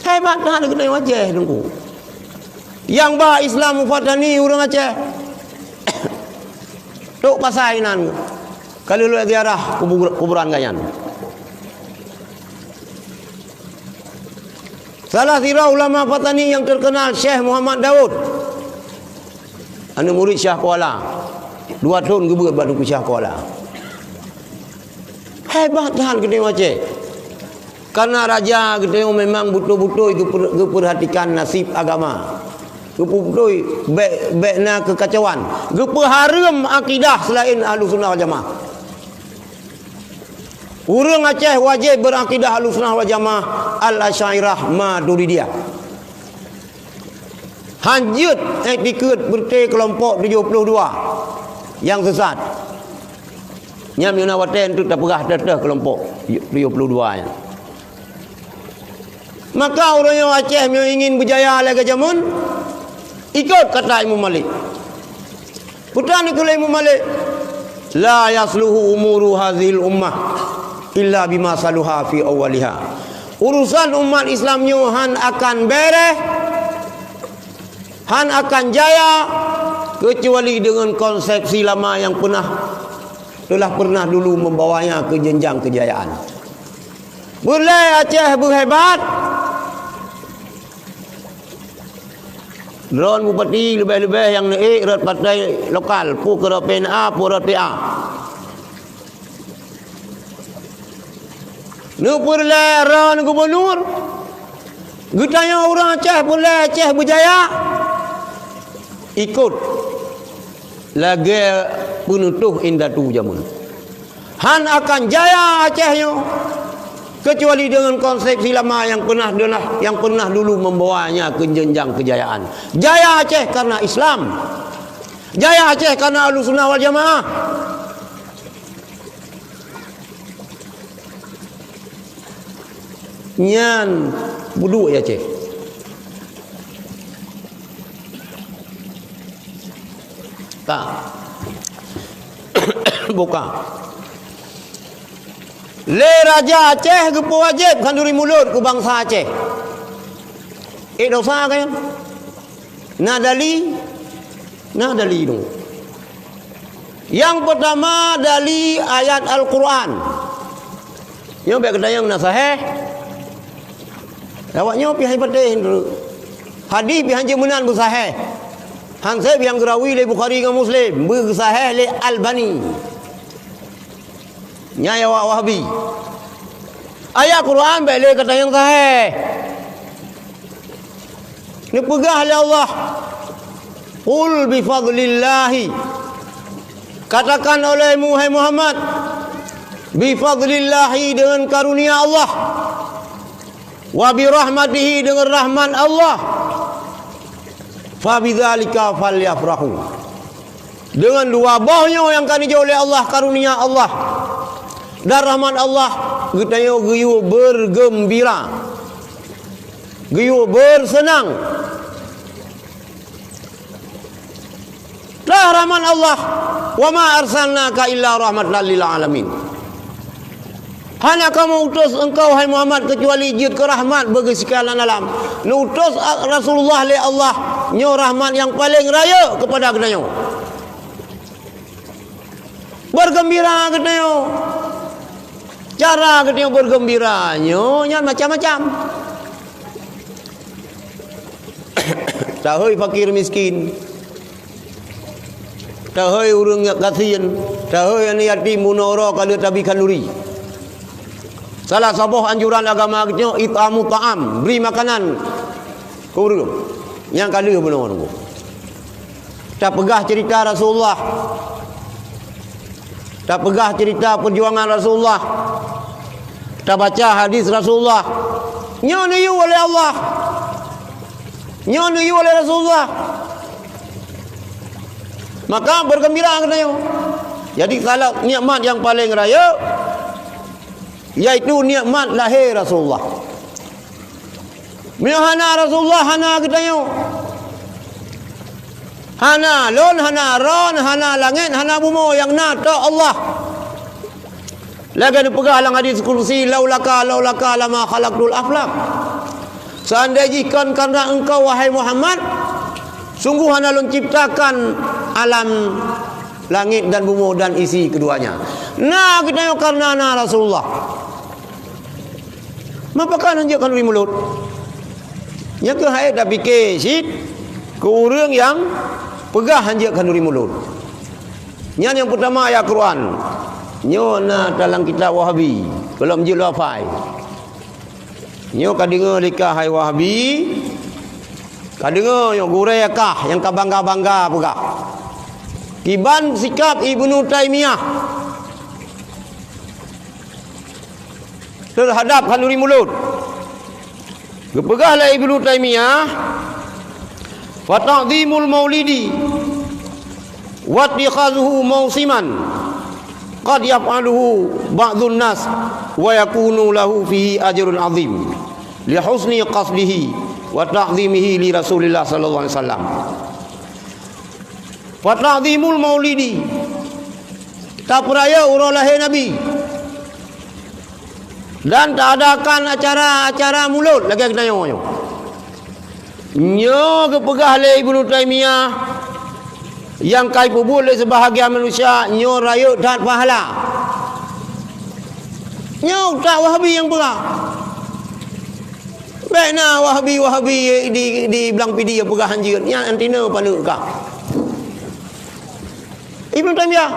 Hebat dah negeri Aceh tunggu. Yang bah Islam Mufatani orang Aceh. Tok pasainan. Kalau lu ziarah kuburan gayan. Salah sira ulama Fatani yang terkenal Syekh Muhammad Daud. Anu murid Syah Kuala. 2 tahun gebut batu Syah Kuala. Hebat dah gede Aceh. Karena raja gede memang betul-betul itu perhatikan nasib agama. Geputoi bekna kekacauan. Gepeharum akidah selain Ahlussunnah wal Jamaah. Urang Aceh wajib berakidah Ahlussunnah wal Jamaah Al-Asy'ariyah Maturidiyah. Hanjut ikut bertai kelompok 72 yang sesat. Nyam Yunawaten tu tak perah dah kelompok 72 nya. Maka orang yang Aceh yang ingin berjaya lagi jamun ikut kata Imam Malik. Putan ikut Imam Malik. La yasluhu umuru hazil ummah illa bima saluha fi awwaliha. Urusan umat Islamnya han akan beres, han akan jaya kecuali dengan konsepsi lama yang telah pernah dulu membawanya ke jenjang kejayaan. Boleh Aceh berhebat. Drone bupati lebih-lebih yang naik rat partai lokal, pu ke PNA, pu rat PA. Nu purle ran gubernur. Gutanya orang Aceh boleh Aceh berjaya. Ikut lagi penutuh indatu jamun. Han akan jaya Acehnya kecuali dengan konsepsi lama yang pernah dulu membawanya ke jenjang kejayaan. Jaya Aceh karena Islam. Jaya Aceh karena Ahlussunnah wal Jamaah. Nyan buduk ya Aceh. Tak. Bukan. Le Raja Aceh gepo wajib kanduri mulut ku bangsa Aceh. Dosa kan? Nadali tu. Yang pertama dari ayat Al-Quran. Yang baik kedayang nak sahih. Awaknya pihak patih hadis pihak jemunan bersahih. Hansib yang gerawi le Bukhari dengan Muslim bersahih le Albani. Nyai Wahabi. Ayat Quran baik kata yang sahih. Ni pegah oleh Allah. Qul bi fadlillahi. Katakan oleh Muhammad bi fadlillahi dengan karunia Allah. Wa bi rahmatihi dengan rahmat Allah. Fa bidzalika falyafrahu. Dengan dua buahnya yang akan dijauh oleh Allah, karunia Allah dan rahmat Allah, kita geyu bergembira, geyu bersenang. Dah rahmat Allah, wa ma arsalnaka illa rahmatan lil alamin. Hanya kamu utus engkau hai Muhammad kecuali jid ke rahmat bagi sekalian alam. Utus Rasulullah li Allah nyo rahmat yang paling raya kepada kita. Bergembira kita. Cara kita bergembiranya macam-macam. Tahoi fakir miskin. Tahoi urang kasihan. Tahoi yatim munara kalau tabi kanuri. Salah satu anjuran agama kita itamu ta'am, beri makanan ke urang. Yang kali belum orang. Tak pegah cerita Rasulullah. Tak pegah cerita perjuangan Rasulullah. Tak baca hadis Rasulullah. Nyoniyu oleh Allah. Nyoniyu oleh Rasulullah. Maka bergembira katanya. Jadi kalau nikmat yang paling raya yaitu nikmat lahir Rasulullah. Hana Rasulullah hana katanya. Hana lon, hana ron, hana langit, hana bumi yang nata Allah. Lagi dipegah dalam hadis kursi laulaka lama khalaqtul aflaq. Seandainya karena engkau wahai Muhammad, sungguh hana lon ciptakan alam langit dan bumi dan isi keduanya. Nah kita karena Rasulullah. Mapakan hanjakan dari mulut. Yang ke hai dah fikir syid ke orang yang pegah hanjakan dari mulut. Yang pertama ayat Quran. Nyona dalam kitab Wahabi. Kalau menjil wafai. Nyo kadinga likah hai Wahabi. Kau dengar yang gurekah yang kau bangga-bangga pula. Kiban sikap Ibnu Taimiyah terhadap Kanuri Mulut. Kepegahlah Ibnu Taimiyah fa ta'dhimul maulidi wa ittikhazuhu mausiman qad yaf'aluhu ba'dhun nas wa yakunu lahu fihi ajrun 'azim li husni qasdihi wa ta'dhimihi li Rasulillah sallallahu alaihi wasallam. Wa ta'dhimul maulidi, tak peraya urang lahir Nabi, dan tak adakan acara-acara mulut lagi kita nyo. Nyo kepegah le Ibnu Taimiyah yang kai pubul le sebahagian manusia nyo raya dan pahala. Nyo tak Wahabi yang pegah. Baiklah Wahabi di belang pidi yang pegah anjir. Nya antina pada kah. Ibnu Taimiyah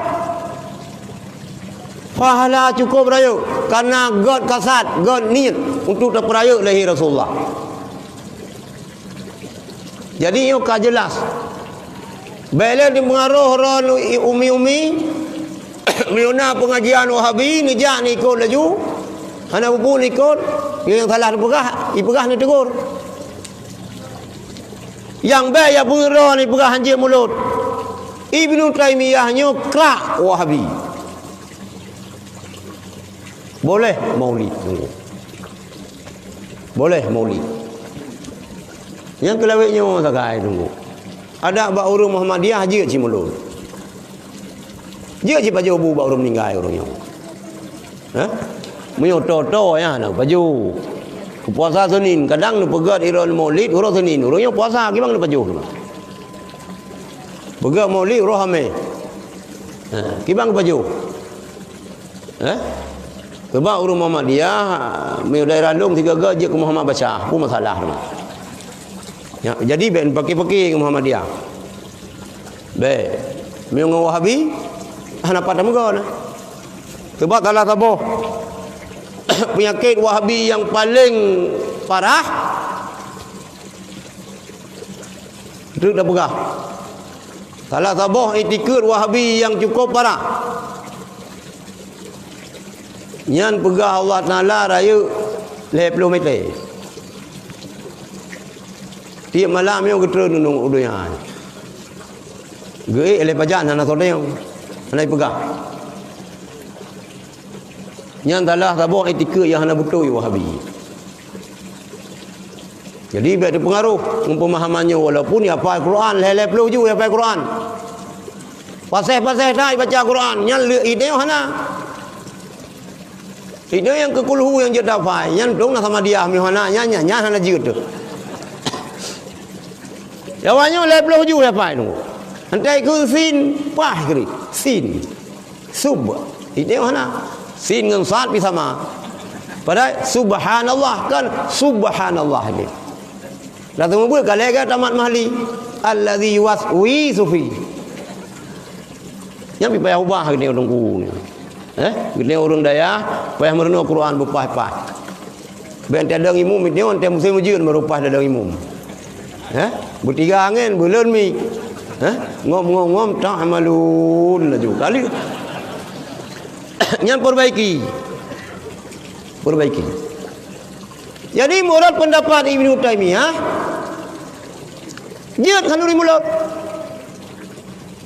pahala cukup raya karena God kasat, God niat untuk terperaya lahir Rasulullah. Jadi yo ka jelas. Bila di pengaruh ron umi-umi miuna pengajian Wahabi ni jak ni ikut laju. Ana buku ni ikut, yang salah dipegah ni tegur. Yang baik ya pengaruh ni pegah anjir mulut. Ibnu Taimiyah nyo kerak Wahabi. Boleh maulid. Boleh maulid. Yang kelawitnya sakai tunggu. Ada bak urang Muhammadiyah je ci mulut. Je ci baju bu bak urang meninggal orangnya. Ha? Menyo to ya nak baju. Puasa Senin kadang nu pegat iron maulid urang Senin. Orangnya puasa gimana nu baju. Pegat maulid urang Hamil. Ha, gimana baju? Ha? Sebab urang Muhammadiyah meu daerah Randung 3 je ke Muhammad baca, pun masalah tu. Ya, jadi ben pakai-pakai ke Muhammadiyah. Baik. Meu ngau Wahabi ana pada muka nah. Sebab salah taboh penyakit Wahabi yang paling parah itu dah pegah. Salah taboh etiket Wahabi yang cukup parah. Nyan pegah Allah Ta'ala raya 20 meter. Tiap malam yang kita nunung udunya. Gei oleh pajak nana todeng. Nana pegah. Nyan talah tabuh etika yang hana betul Wahabi. Jadi biar ada pengaruh pemahamannya walaupun dia hafal Quran, lelai peluh juga hafal Quran. Pasal-pasal dah baca Quran, nyan ide hana. Ide yang kekulhu yang dia hafal, nyan dong nak sama dia mihana nyan hana jiut tu. Jawanya lelai peluh juga hafal tu. Hantai ke sin pah kiri, sin sub. Ide hana. Sin dengan sad pi sama. Padahal subhanallah kan subhanallah ni. Dah temu pun kalau tamat mahli allazi waswisu fi. Yang pi payah ubah ni orang ku ni. Gede orang daya payah merenung Quran berpah-pah. Ben tiada imum ni on tem musim ujian merupah ada imum. Bertiga angin bulan mi. Ngom ta'malun laju. Kali yang perbaiki. Jadi murad pendapat Ibnu Taimiyah jihad Kanuri Mulut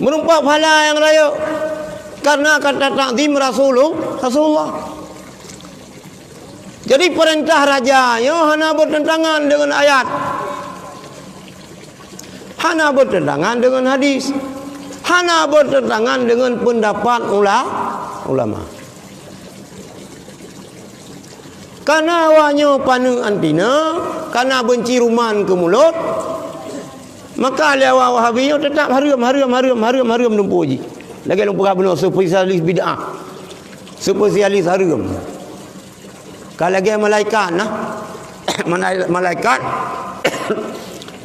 merumpak pahala yang raya karena kata takzim Rasulullah. Jadi perintah raja hana bertentangan dengan ayat, hana bertentangan dengan hadis, hana bertentangan dengan pendapat ulama. Karena awaknya paneng antina, karena benci ruman ke mulut, maka awak Wahabi tetap haram lumpuh ji. Lagi lumpuh benar spesialis bid'ah. Spesialis haram. Kalau lagi malaikat nah. Malaikat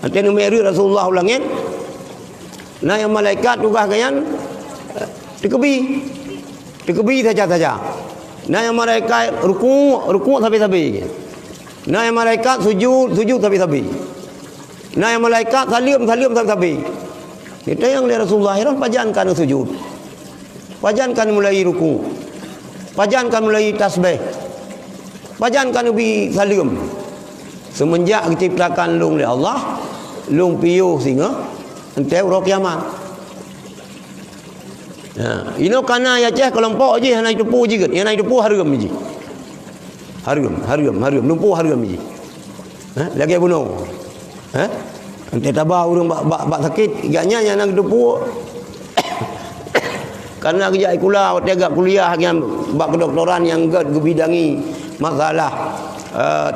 nanti numeri Rasulullah ulangin. Nah yang malaikat tugas kalian Dikebi saja. Nah yang malaikat ruku sampai. Nah yang malaikat sujud sampai. Nah yang malaikat salim sampai. Kita yang lihat Rasulullah heran pajankan sujud. Pajankan mulai ruku. Pajankan mulai tasbih. Pajankan ubi salim. Semenjak diciptakan lung oleh Allah, lung piuh singa ente ro kiamat. Ino kana ya ceh kelompok je hanai tepu jiget, yang naik tepu hargam je. Hargam, numpu hargam je. Lagi bunuh. Ente tabah urang bak sakit, igaknya yang nak tepu. Karena kerja ikula tiga kuliah yang bak kedoktoran yang gad bidangi masalah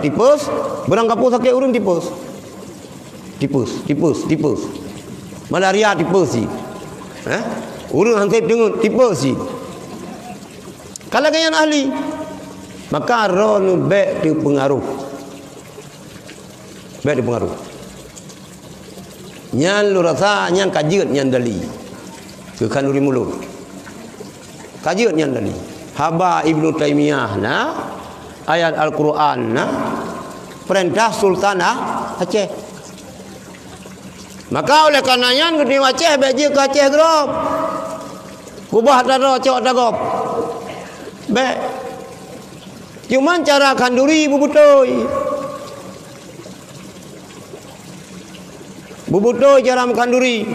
tipus, berang kapu sakit urang tipus. Malaria tipus sih. Urang hansip dengan tipus sih. Kalau kalian ahli, maka ron baik di pengaruh. Nyan lu rasa nyan kajiut nyan dali. Ke kanuri mulut. Kajiut nyan dali. Haba Ibnu Taimiyah na ayat Al-Quran na perintah Sultanah Aceh. Maka oleh karenanya gede Aceh beje ke Aceh grop. Kubah daro cok dagop. Be. Cuman cara kanduri Bubutoy cara kanduri.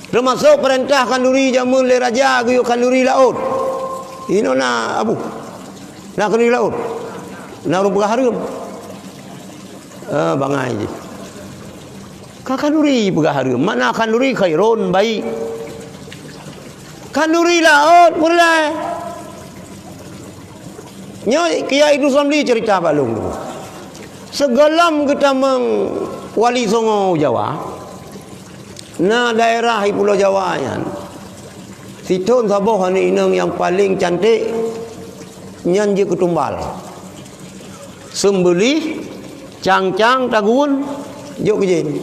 Termasuk perintah kanduri jamun le raja guyo kanduri laut. Ino na abu. Na kanduri laut. Na rumpah harum. Bangai je. Kanduri pegah harum. Mana kanduri khairun baik. Kanduri laut boleh. Nyo Kiai Nusramli cerita balung tu. Segalam kita wali Songo Jawa. Na daerah Pulau Jawa yan. Situ saboh ni inang yang paling cantik nyan je ketumbal. Sembelih cang-cang tagun juk kejin.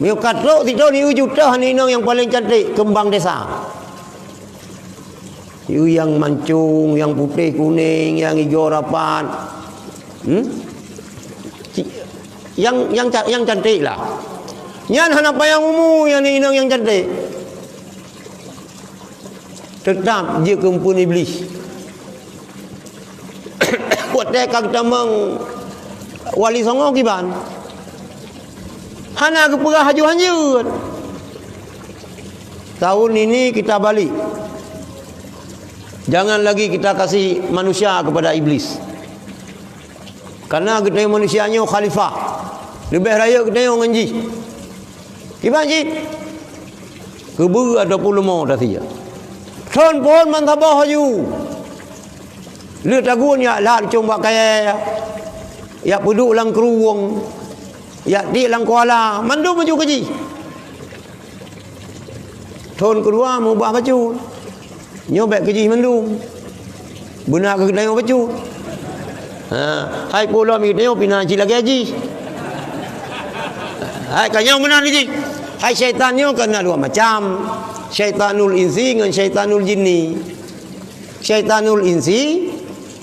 Mio katrok situ ni juta ni inang yang paling cantik kembang desa. Yang mancung, yang putih kuning, yang hijau rapat. Yang cantik lah. Nyan hana payang umum yang ni yang cantik. Tetap dia kumpul iblis. Kuat dia kata wali Songo kiban. Hana kepegah haju-hanyut. Tahun ini kita balik. Jangan lagi kita kasih manusia kepada iblis. Karena kita manusianya khalifah. Lebih raya kita yang ngaji. Gimana cik? Kebu ada puluh mau dah dia. Ton pun mantabah haju. Lu tagun ya lah cuma kaya ya puduk lang keruang. Ya di lang kuala. Mandu maju kaji. Ton kedua mubah baju. Nyobek keji mendung. Benar ke kita yang baju. Hai pulau mi tengok pina cik lagi haji. Hai kanyang benar ni. Hai syaitan ni kena dua macam. Syaitanul insi dengan syaitanul jinni. Syaitanul insi,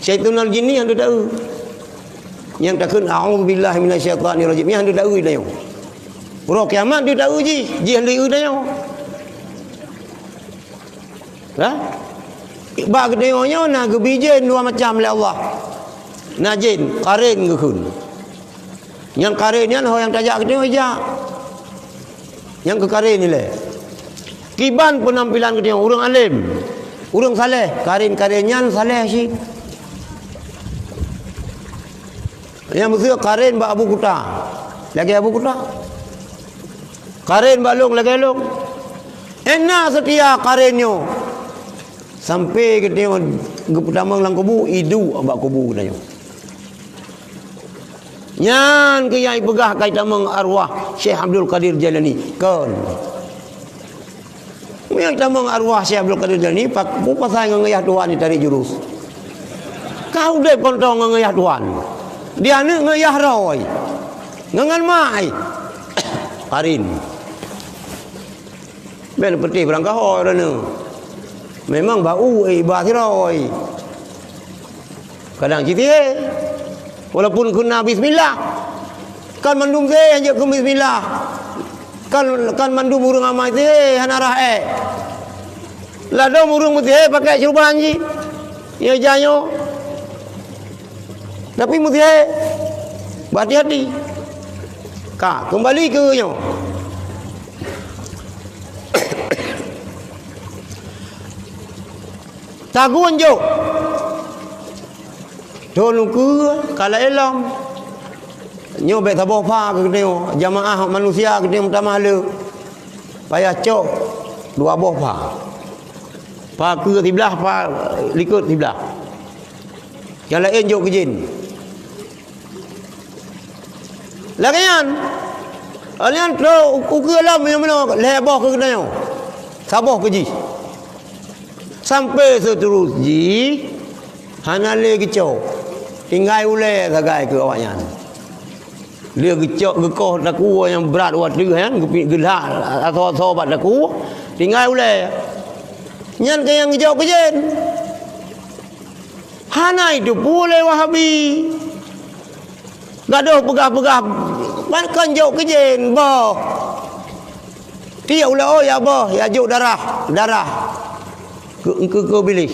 syaitanul jinni yang dia tahu. Yang takun a'udzubillahi minasyaitanirrajim. Yang dia tahu dia. Bro kiamat dia tahu ji. Ji hendak dia. Bak deonya na gebijen dua macam oleh Allah. Najin karin gekun. Yang karin ni yang tajak ke dia ajak. Yang ke karin ni le. Kiban penampilan ke dia orang alim. Orang saleh, karin-karinnya saleh sih. Yang mesti karin ba Abu Kuta. Lagi Abu Kuta. Karin balung lagi long. Enak setia karinnya. Sampai ke dia pertama lang kubu idu abak kubu dia. Nyan ke yai pegah kaitan meng arwah Syekh Abdul Qadir Jailani. Kon. Yang tamang arwah Syekh Abdul Qadir Jailani pak bupa saya ngeyah Tuhan ni tarik jurus. Kau deh kontong ngeyah Tuhan. Dia ni ngeyah roy. Ngangan mai. Karin. Ben peti berangkah orang ni. Memang bau ibah tiroi. Kadang cerita walaupun kena bismillah. Kan mandum saya hanya ke bismillah. Kan mandum urung amai teh hana rae. Lah dong urung mutih pakai ceruban ji. Ya janyo. Tapi mutih berhati-hati. Kak, kembali ke nyo. Taguan jo. Donu ke kalau elam. Nyo bet tabah pa ke nyo jamaah manusia ke nyo mahala. Payah cok dua boh pa. Pa ke tiblah pa likut tiblah. Yang lain jo ke jin. Lagian alian tro ukur alam yang mana lebah ke nyo. Sabah ke ji. Sampai seterusnya hanale kicau tinggal ule sagai ke awaknya dia kicau gekoh daku yang berat wat dia kan gelak atau bat daku tinggal ule nyan ke yang kicau kejen hana itu boleh wahabi gaduh pegah-pegah kan jauh kejen boh dia ule oh ya boh ya juk darah ke pilih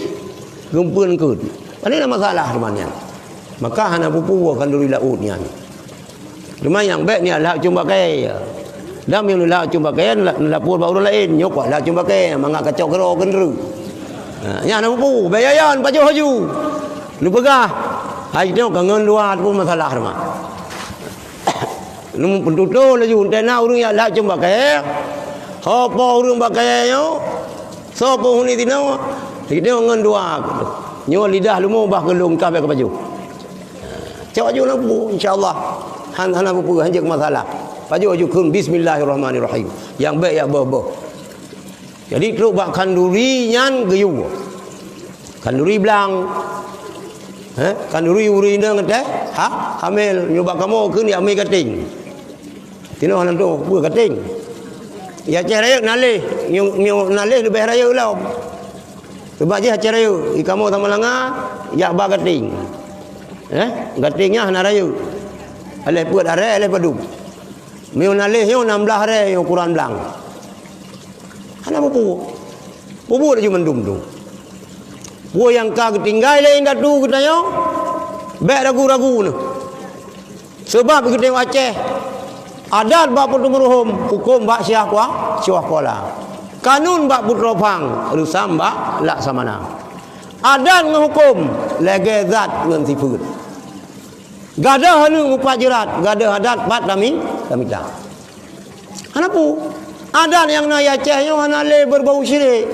gempun ke ini ada masalah temannya maka hana pupu akan dulu lautnya cuma yang baik ni lah cuma pakai dam yang lah cuma pakai lah pun baru lain nyok lah cuma pakai mangak kacau kero kendru nya hana pupu bayayan baju haju lu pegah hai tengok kangen luar pun masalah teman lu pentutu laju tena urang ya lah cuma pakai apa urang pakai yo sopo huni tino dia ngan dua nyo lidah lu mau bah gelung ka ke baju cak baju lampu insyaallah hana pupu hanjak masalah baju kun bismillahirrahmanirrahim yang baik ya boh jadi lu bak kanduri nyan geyu kanduri blang kanduri uri nang teh hamil nyoba kamu keun dia amil kating tino hanan tu bu kating ya ceraya nalih nyu nalih lebih raya ulau sebab je ceraya ikamu sama langa ya ba gating gatingnya hana raya aleh puat are aleh padu miu nalih yo 16 hari yo Quran blang hana pupu dah cuma mendum tu pu yang ka ketinggal lain datu kitayo bek ragu-ragu nu sebab kita Aceh adat bak putu meruhum hukum bak syah kuala kanun bak putu pang rusam bak laksamana adat ngehukum lege zat ngan sifut gada hanu upat jerat gada adat bat damita hanapu adat yang na Aceh yo hana le berbau syirik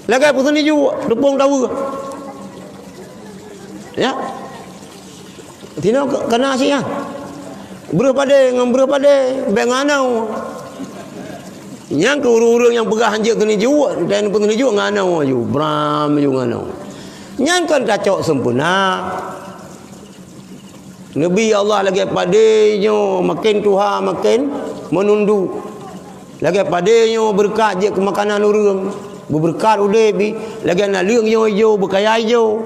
lege putu ni ju depung tahu ya tino kena sih ya berapa de benganau yang ke urang yang pegah hanjak kena juga dan pun juga nganau ju bram ju nganau yang kan kacau sempurna Nabi Allah lagi padenyo makin Tuhan makin menunduk lagi padenyo berkat je ke makanan urang berberkat udebi lagi nak leung yo berkaya yo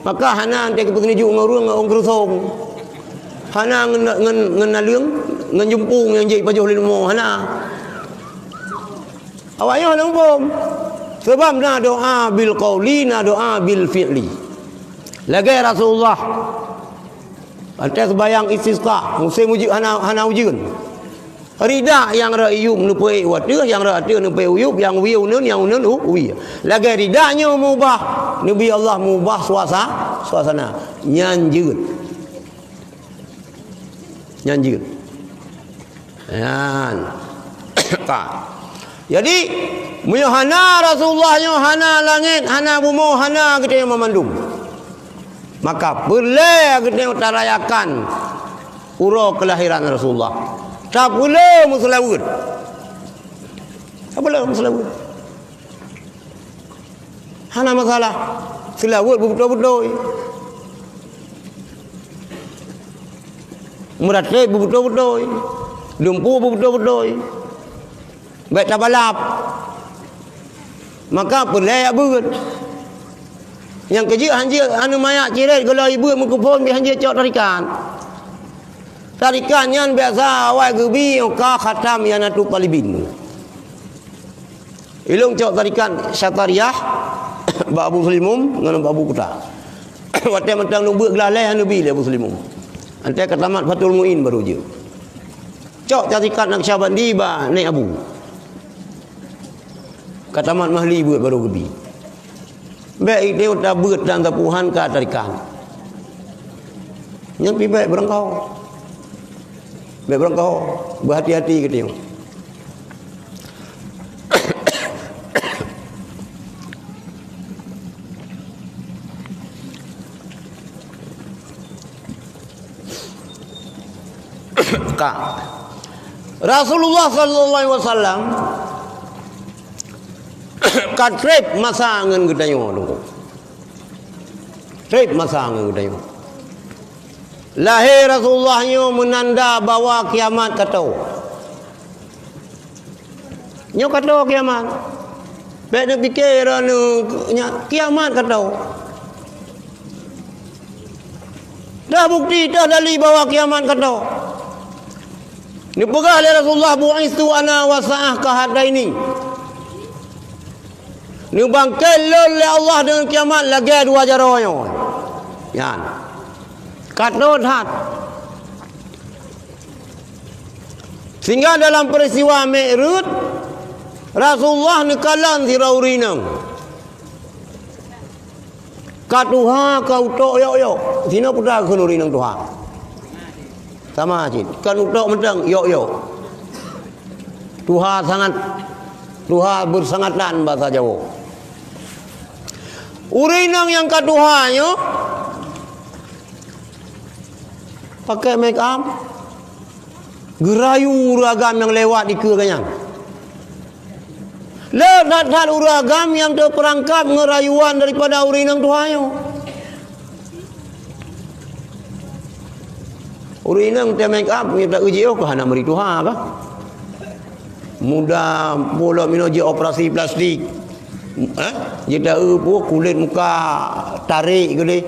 maka hana ante ke pun juga ngurang ngong krusong hana ngen naliung ngen jumpung yang jadi pajuh limo hana awaknya hana bom sebab na doa bil qauli na doa bil fi'li lagi Rasulullah atas bayang istisqa musim uji hana ujun rida yang rayum nupai wadah yang rada nupai uyub yang wiunun yang unun uwi lagi ridanya mubah Nabi Allah mubah suasana nyanjut nyanjir yan jadi hana Rasulullah hana langit hana bumi hana kita yang memandum maka boleh kita utarayakan uro kelahiran Rasulullah tak boleh muslawud hana masalah selawud betul-betul Muratib betul-betul lumpuh betul-betul baik tabalap maka boleh abut yang kerja hanjir anu mayak ciret kalau ibu mukupon bi hanjir cok tarikan Tarikan yang biasa awal gebi ka khatam yang atu talibin. Ilung cok tarikan Syatariyah ba Abu Sulimum dengan Abu Kuta. Waktu mentang nubuk gelalai Nabi Abu Sulimum. Ante katamat Fatul Muin baru je. Cok tarikan Naqsyabandi ba naik Abu. Katamat Mahli buat baru gebi. Baik dia udah beut dan tapuhan ka tarikan. Yang pi baik berengkau. Baik berengkau berhati-hati ke dia. Rasulullah sallallahu alaihi wasallam kat trip masa ngan gedayo dulu. Trip masa ngan gedayo. Lahir Rasulullah nyo menanda bahawa kiamat katau. Nyo katau kiamat. Baik nak fikir kiamat katau. Dah bukti dah dalil bahawa kiamat katau. Ni pegah oleh Rasulullah bu'istu ana wa sa'ah kahadaini. Ni bangkel oleh Allah dengan kiamat lagi dua jaronya. Yan. Katut hat. Sehingga dalam peristiwa Mi'raj Rasulullah nekalan siraurinang. Katuha kau tok yo. Sino putar kenurinang Tuhan. Sama cik. Kan utok mentang yo. Tuhan bersangatan bahasa Jawa. Urinang yang kaduhanyo pakai make up, gerayu uragam yang lewat di keganyang. Ledat uragam yang terperangkap ngerayuan daripada urinang tuhanyo. Urinang te make up kita uji ke hana meri Tuhan apa? Mudah pula minoji operasi plastik. Dia tahu kulit muka tarik ke dia.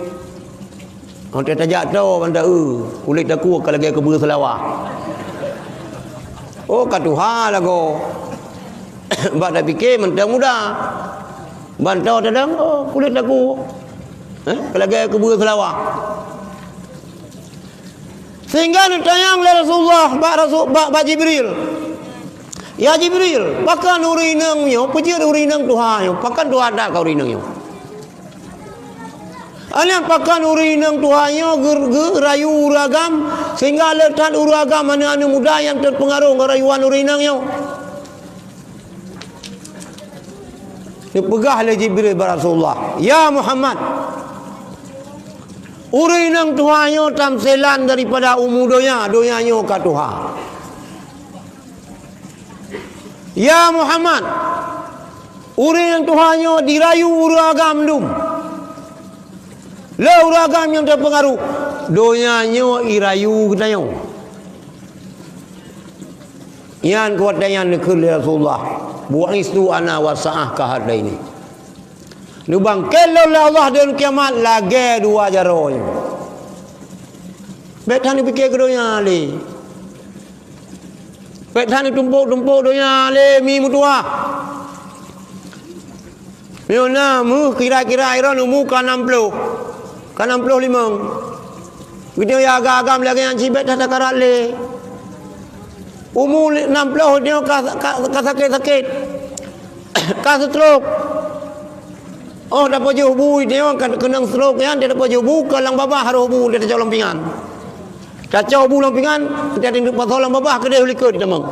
Orang tajak tahu benda kulit aku kalau lagi keburu selawah. Oh kat Tuhan lagu. Bak dah fikir mentang mudah. Bantau tadang kulit aku. Kalau lagi keburu selawah. Sehingga ditayang oleh Rasulullah bak Jibril. Ya Jibril, pakan urinang yo, pujir urinang Tuhan yo, pakan Tuhan ada kau urinang yo. Alian pakan urinang Tuhan yo rayu uragam sehingga letak uragam mana muda yang terpengaruh ngerayuan urinang yo. Dipegah oleh Jibril bar Rasulullah. Ya Muhammad, urinang Tuhan yo tamselan daripada donya nyo ka Tuhan. Ya Muhammad, urinang Tuhan yo dirayu uragam dum. Le uragam yang terpengaruh donya nyo irayu ketayo. Yan kuat dayan nekul Rasulullah. Bu'istu ana wa sa'ah kahadaini. Nu bangkel oleh Allah dan kiamat lagi dua jaronya. Betan dipikir ke donya le. Betan ditumpuk-tumpuk donya le mi mutua. Miona mu kira-kira iron mu ka 60. Ka 65. Video ya agak-agam lagi yang cibet dah karat le. Umur 60 dia ka sakit-sakit. Ka stroke. Oh dapat jauh bui dia kan kena stroke kan dia dapat jauh bu kalang babah haruh bu dia tercolong pingan. Kacau bu lampingan dia tindak pasolang babah kedai likut dia mang.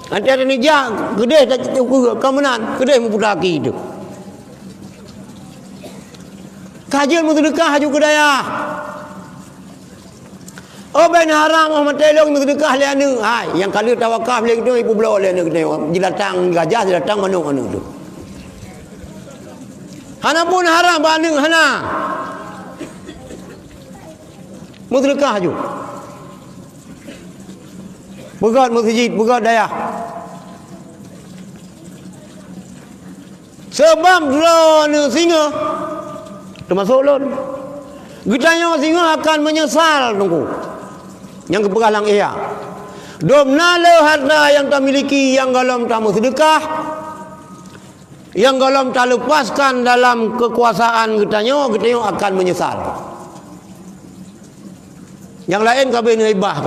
Nanti ada ni jak kedai tak cukup kemenan kedai mempudaki itu. Kajian mutadekah haju kedaya. Oh ben haram Muhammad telong mutadekah le anu. Hai yang kali tawakaf le itu ibu belau le anu kedai. Jilatang gajah jilatang manuk anu tu. Hana pun haram baneng hana. Mutadekah haju. Begat masjid, begat daya. Sebab drone singa termasuk lon. Gitanya singa akan menyesal tunggu. Yang kepegalang ihya. Domnala harta yang tak miliki, yang galam tak sedekah, yang galam tak lepaskan dalam kekuasaan kita akan menyesal. Yang lain kabeh hibah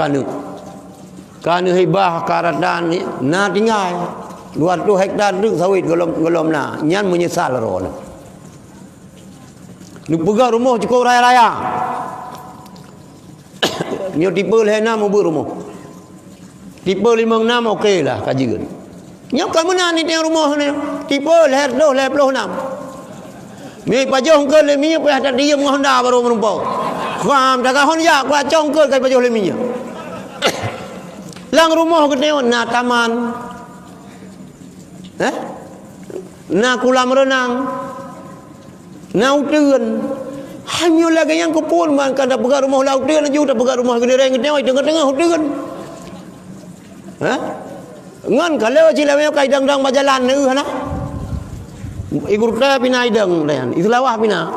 kana hibah karadan na tinggal 200 hektar tu sawit golom na nyan menyesal ro na. Lu pegang rumah cukup raya-raya. Nyo tipe lehna mau rumah. Tipe 56 okey lah kajian. Nyo ka mana ni teng rumah ni? Tipe leher 26. Mi pajoh ke le mi pe ada dia Honda baru menumpau. Faham dak Honda ku acong ke kai pajoh le mi. Lang rumah ke tengok na taman. Na kolam renang. Na uteun. Hanya lagi yang kupun man kada pegang rumah laut dia ju dak pegang rumah gede reng tengok tengah-tengah uteun. Ngan kalau cilawnya kai dang-dang bajalan ni hana. Igurta pina idang dan islawah pina.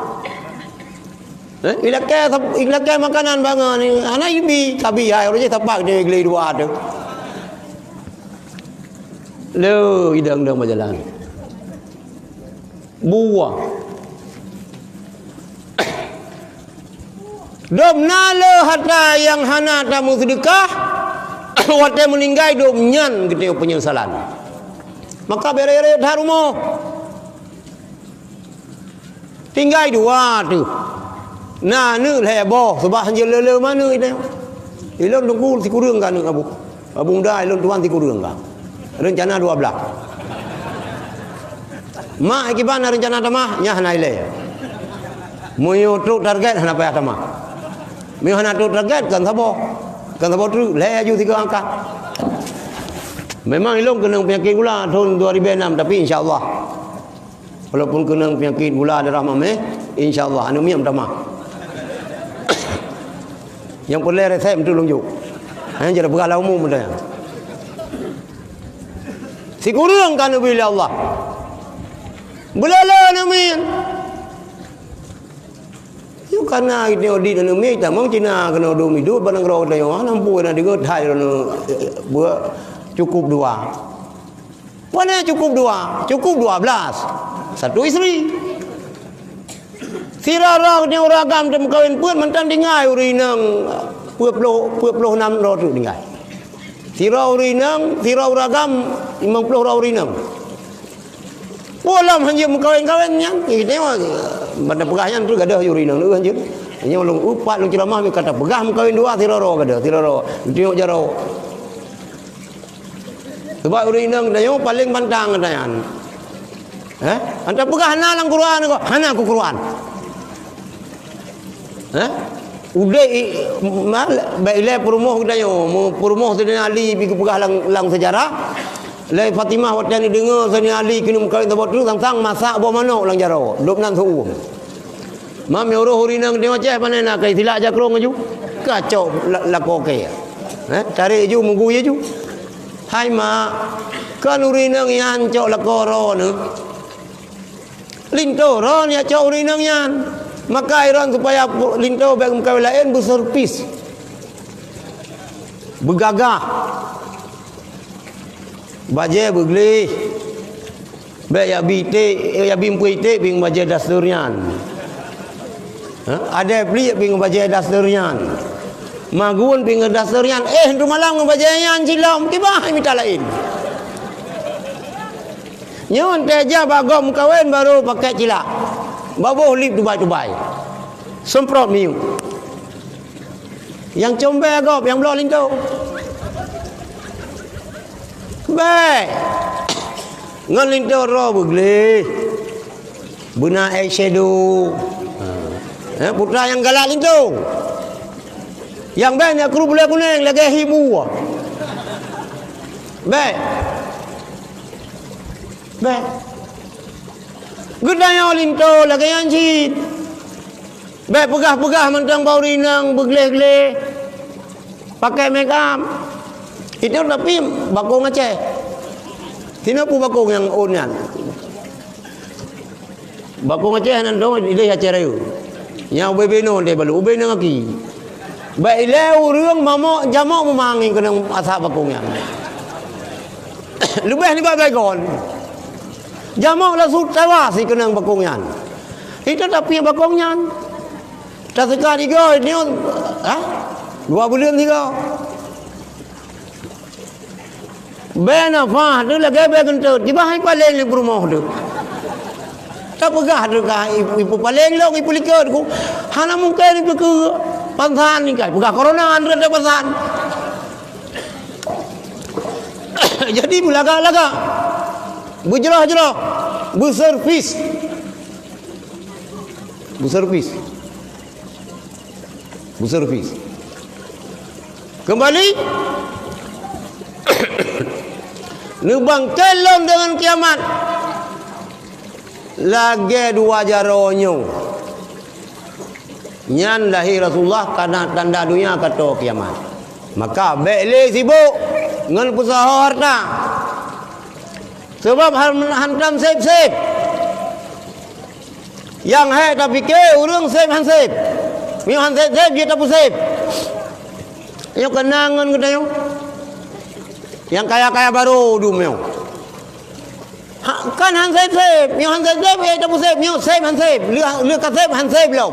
Ilake makanan bangan ni hana ibi tabi ai ora je tapak dia geli dua tu. Lo idang-dang bajalan. Buah. Domna le harta yang hana tamu sedekah waktu meninggal domnyan gede penyesalan. Maka bere-bere dah rumah. Tinggal dua tu. Nah ni heboh sebab hanya lele mana ini. Ilon tunggu si kurang kan abu. Abung dah ilon tuan si kurang kan. Rencana 12. Mak ikibana rencana tamah nyah naile. Moyo truk target hana payah tamah. Mi hana truk target kan sabo. Kan sabo tu le aju 3 angka. Memang ilong kena penyakit gula tahun 2006 tapi insya-Allah. Walaupun kena penyakit gula darah mameh, insya-Allah anu miam tamah. Yang boleh resep tu lonjuk. Hanya jadi berala umum dah. Si kurang kan bila Allah. Belala namin. Yo kana ini odi dan mi ta mong Cina kena do mi dut barang ro dah yo nampu na digo thai ro buat cukup 2. Mana cukup 2? Cukup 12. Satu isteri. Sirara ni uragam tem kawin pun mantan dingai urinang 26 ro tu dingai. Sira urinang, sira uragam 50 ro urinang. Polam hanya kawin-kawin yang kita pada pegahnya tu gadah urinang tu hanya. Hanya long upat long ceramah mi kata pegah kawin 2 sira ro gadah, sira ro. Tengok jaro. Sebab urinang dah yang paling pantang katanya. Anta pegah hana lang Quran ko, hana ku Quran. Udah baiklah perumuh kita yo, perumuh Sayyidina Ali pergi pegah lang sejarah. Lai Fatimah waktu ni dengar Sayyidina Ali kena kawin tabak tu sang masak buah manok lang jaro, 26 suum. Mam yo roh urinang tengok ceh panen nak kai silak jakrong aju. Kacau lako ke. Cari ju munggu je ju. Hai mak, kan urinang yan cok lakoro ni. Linto ron ya cok urinang yan. Maka iron supaya linto bagi kawin lain berserpis. Bergagah. Baje begli. Baik ya bite, ya bimpuite bing baje dasturnian. Ada beli bing baje dasturnian. Magun bing dasturnian. Tu malam baje yan silam tiba minta lain. Nyon teja bagom kawin baru pakai cilak. Baboh lip Dubai. Semprot miu. Yang combe agop, yang blok linto. Baik. Ngan linto ro begli. Buna eyeshadow. Putra yang galak linto. Yang banyak kru boleh kuning lagi hibu. Baik. Baik. Gedanya linto lagi yang cit. Baik pegah-pegah mentang bau rinang begleh-gleh. Pakai make up. Itu tapi bakong Aceh. Sini pun bakong yang onyan. Bakong Aceh nan dong di Aceh rayu. Yang ubay benon dia balu ubay nang aki. Baik leuរឿងមកចាំមកម៉ាងក្នុងអសាបកងយ៉ាងlebih ni bagai kon jamak la sut tawa si kenang bakongyan itu tapi bakongyan tak sekali go ni 2 bulan ni go bena fa tu la gabe kentut di bahai paleng ni rumah tu tak pegah tu ka ibu paleng lo ibu liker ku hana mungkin ni ke pansan ni kai pegah corona andre pansan jadi bulaga-laga berjerah-jerah berservis kembali nubang kelon dengan kiamat lagi 2 jaronyo nyan lahir Rasulullah karena tanda dunia kata kiamat maka bele sibuk ngan usaha harta sebab hantam sip yang hai tapi ke urang sip han sip mi han sip dia tak sip yo kenangan kita yo yang kaya-kaya baru dumyo kan han sip mi han sip dia tak sip mi sip han sip lu ka sip han sip lo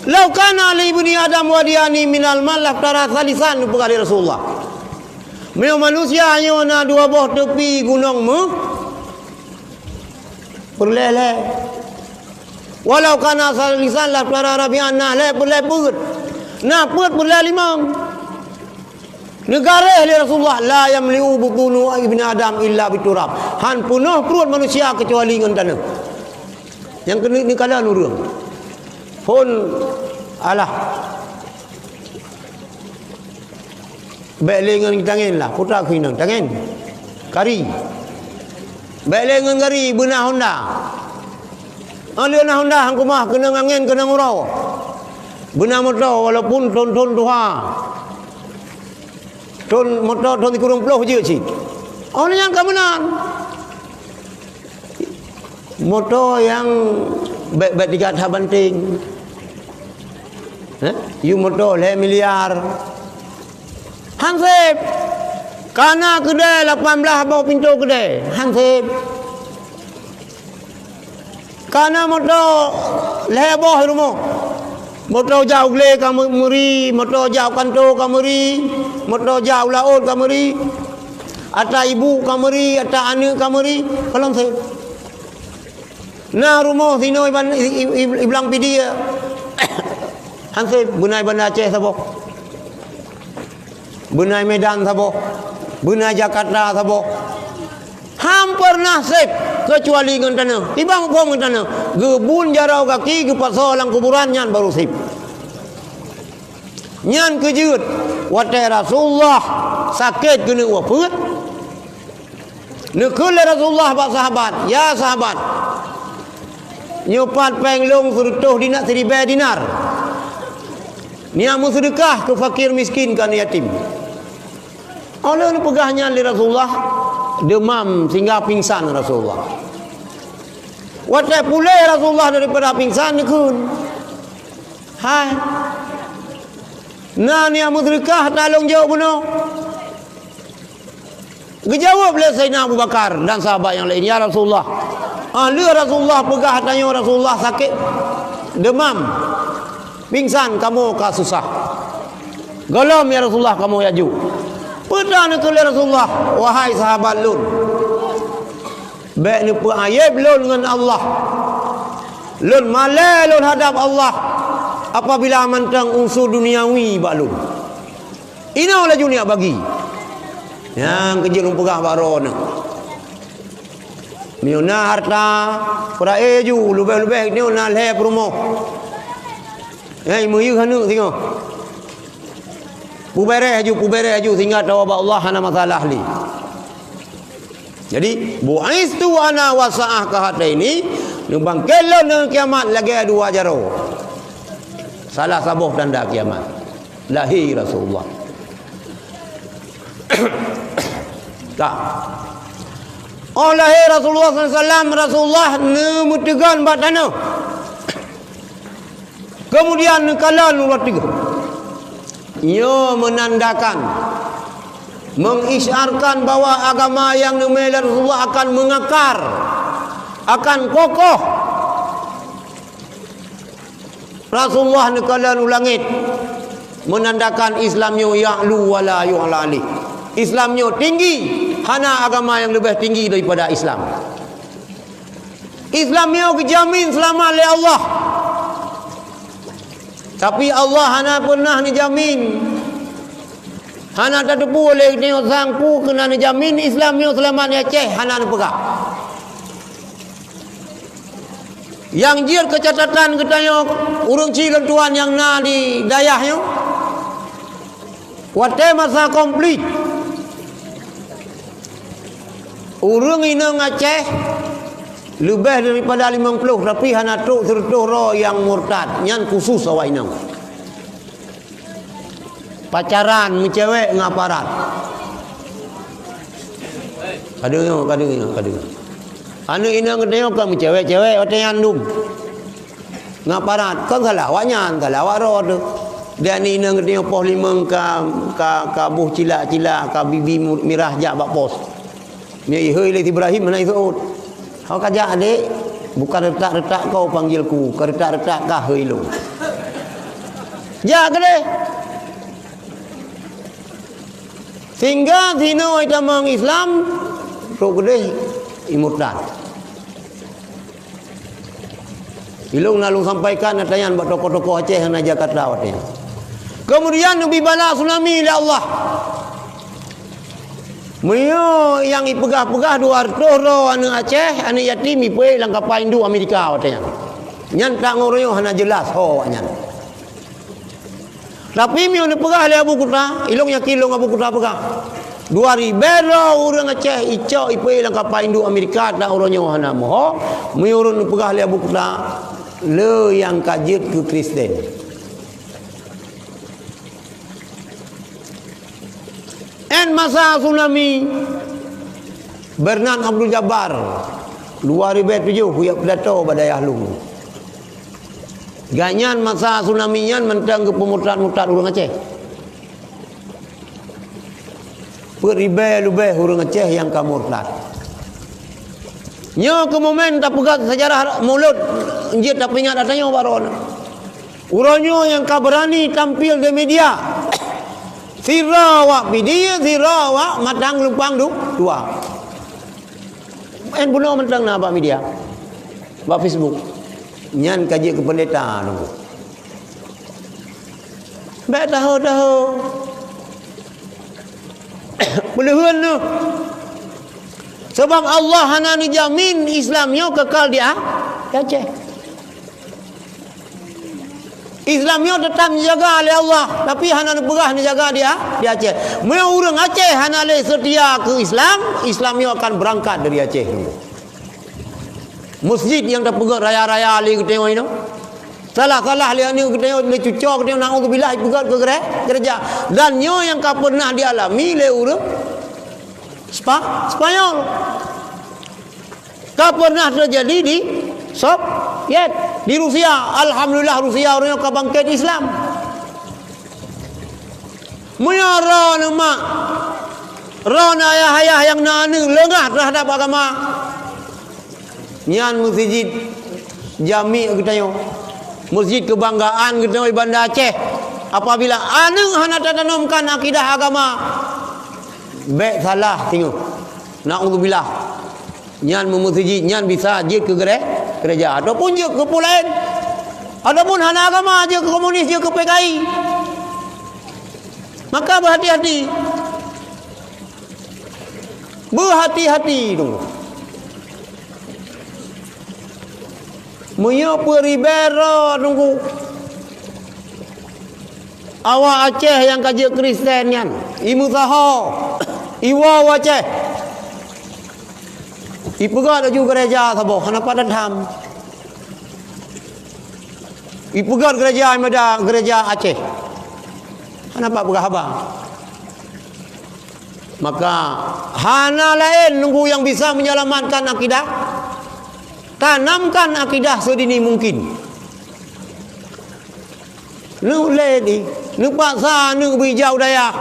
Lau kana li ibni Adam wadiani minal malak tara salisan pegari Rasulullah. Meu manusia hanya na 2 buah tepi gunung mu. Perlele. Walau kana salisan la tara rabian na le perle put. Na put perle 5. Negara ahli Rasulullah la yamliu butunu ibni Adam illa biturab. Han penuh perut manusia kecuali dengan tanah. Yang kena ni kala nurung. Pun alah belengan tangan lah putra khinang tangan kari belengan kari benah Honda alena Honda hang kumah kena angin kena ngurau benah motor walaupun ton tuha ton motor ton kurung puluh je cik orang yang kebenar motor yang baik 3 tahap banting you motor le miliar hansip kana kedai 18 bawa pintu kedai hansip kana motor le bawah rumah motor jauh le kamuri motor jauh kantor kamuri motor jauh laut kamuri ata ibu kamuri ata anak kamuri kalau saya na rumah sino iblang pidi hansip bunai Banda Aceh sabo bunai Medan sabo bunai Jakarta sabo hampir nasib kecuali dengan tanah tibang bom dengan tanah gebun jarau kaki ke pasal lang kuburan nyan baru sip nyan kejut watai Rasulullah sakit kena wafat nekul Rasulullah pak sahabat ya sahabat nyupat penglong suruh dinar 1000 dinar niamu sedekah ke fakir miskin kan yatim Allah ni pegahnya li Rasulullah demam sehingga pingsan Rasulullah watai pulai Rasulullah daripada pingsan ni kun hai nah niamu sedekah tolong jawab benar dijawab oleh Sayyidina Abu Bakar dan sahabat yang lain ya Rasulullah ahli Rasulullah pegah tanya Rasulullah sakit demam pingsan kamu ka susah golom ya Rasulullah kamu yaju pedana ke Rasulullah wahai sahabat lun baik ni pu ayib lun dengan Allah lun malai lun hadap Allah apabila mantang unsur duniawi bak lun ina olah dunia bagi yang kejirung pegah baron miuna harta pura eju lubeh-lubeh ni na le promo muyu hanu tengok pubere aju sehingga tahu Allah hana masalah li jadi buaistu ana wasaah ka hataini nubang kelon nang kiamat lagi 2 jaro salah sabuh tanda kiamat lahir Rasulullah tak lahir Rasulullah SAW Rasulullah nemutegan bat tanah Kemudian kala nomor 3, ia menandakan, mengisyarkan bahawa agama yang dimiliki Rasulullah akan mengakar, akan kokoh. Rasulullah nekala nu langit menandakan Islamnya ya'lu wala yu'la alih. Islamnya tinggi, hana agama yang lebih tinggi daripada Islam. Islamnya dijamin selamat oleh Allah. Tapi Allah hana pernah dijamin. Hana tak tepu oleh tengok sangku kena dijamin Islamnya selamat ni Aceh, hana nak pegang. Yang jir kecatatan katanya urang cigan tuan yang na di dayahnya. Wate masa komplit. Urang ina Aceh lebih daripada 50, tapi hana tuk sertuh roh yang murtad, nyan khusus awak ina. Pacaran mencewek ngaparat. Kadang. Anak ina ngetengok kan mencewek-cewek otengan dum. Ngaparat kan salah awaknya, salah awak roh tu. Dan ina ngetengok pos 5 ka buh cilak-cilak ka bibi mirah jak bak pos. Ni hei le Ibrahim mana Saud. Kau kajak adik, bukan retak-retak kau panggilku, kau retak-retak kah hei lu. Jak ke deh. Sehingga sino kita meng Islam tok gede imurtad. Ilung nalung sampaikan natayan buat tokoh-tokoh Aceh yang aja kata awatnya. Kemudian Nabi bala tsunami oleh Allah. Mio yang ipegah-pegah 200 ro anak Aceh, anak yatim ipe langkah Indo Amerika awatnya. Nyan tak ngoroyo hana jelas ho nyan. Tapi mio ni pegah le Abu Kuta, ilung yakin long Abu Kuta pegah. 2000 ro urang Aceh icok ipe langkah Indo Amerika tak oronyo hana moho, mio urang pegah le Abu Kuta. Le yang kajit ke Kristen. En masa tsunami Bernard Abdul Jabbar 2007 huyak pidato badayah lu. Ganyan masa tsunami nyan mentang ke pemurtad-murtad urang Aceh. Peribe lubeh urang Aceh yang kamurtad. Nya ke momen tak pegat sejarah mulut njit tak ingat datanya baron. Uranyo yang kaberani tampil di media. Sirawak video sirawak matang lumpang dua. En bunuh matang na ba media. Ba Facebook. Nyan kaji ke pendeta tu. Baik tahu. Belehan tu. Sebab Allah hana ni jamin Islamnya kekal dia Aceh. Islamnya tetap dijaga oleh Allah, tapi hana berah dijaga dia di Aceh. Mau orang Aceh hana le setia ke Islam, Islamnya akan berangkat dari Aceh. Masjid yang tak pegang raya-raya ali ke tengok ini. Salah le ni ke tengok le cucok ke tengok naudzubillah pegang ke gereja. Dan nyo yang ka pernah dialami le urang Spanyol. Ka pernah terjadi di Soviet, di Rusia. Alhamdulillah Rusia orangnya ka bangkit Islam. Menyara nama Rona ayah-ayah yang nani lengah terhadap agama. Nyan masjid jami kita yo. Masjid kebanggaan kita di Banda Aceh. Apabila anu hana tanamkan akidah agama, baik salah tengok. Naudzubillah. Nyan memasjid nyan bisa je ke gereja ataupun je ke lain. Ataupun hana agama je ke komunis je ke PKI. Maka berhati-hati. Berhati-hati tu. Munya peribera tunggu. Awak Aceh yang kaji Kristen yan. Imu saho. Iwa Aceh. Ipugat aju gereja sabo. Kenapa datang? Ipugat gereja ada gereja Aceh. Kenapa berhaba? Maka hana lain nunggu yang bisa menyelamatkan akidah. Tanamkan akidah sedini mungkin. nước lê đi nước bạc sa nước bị giàu đây à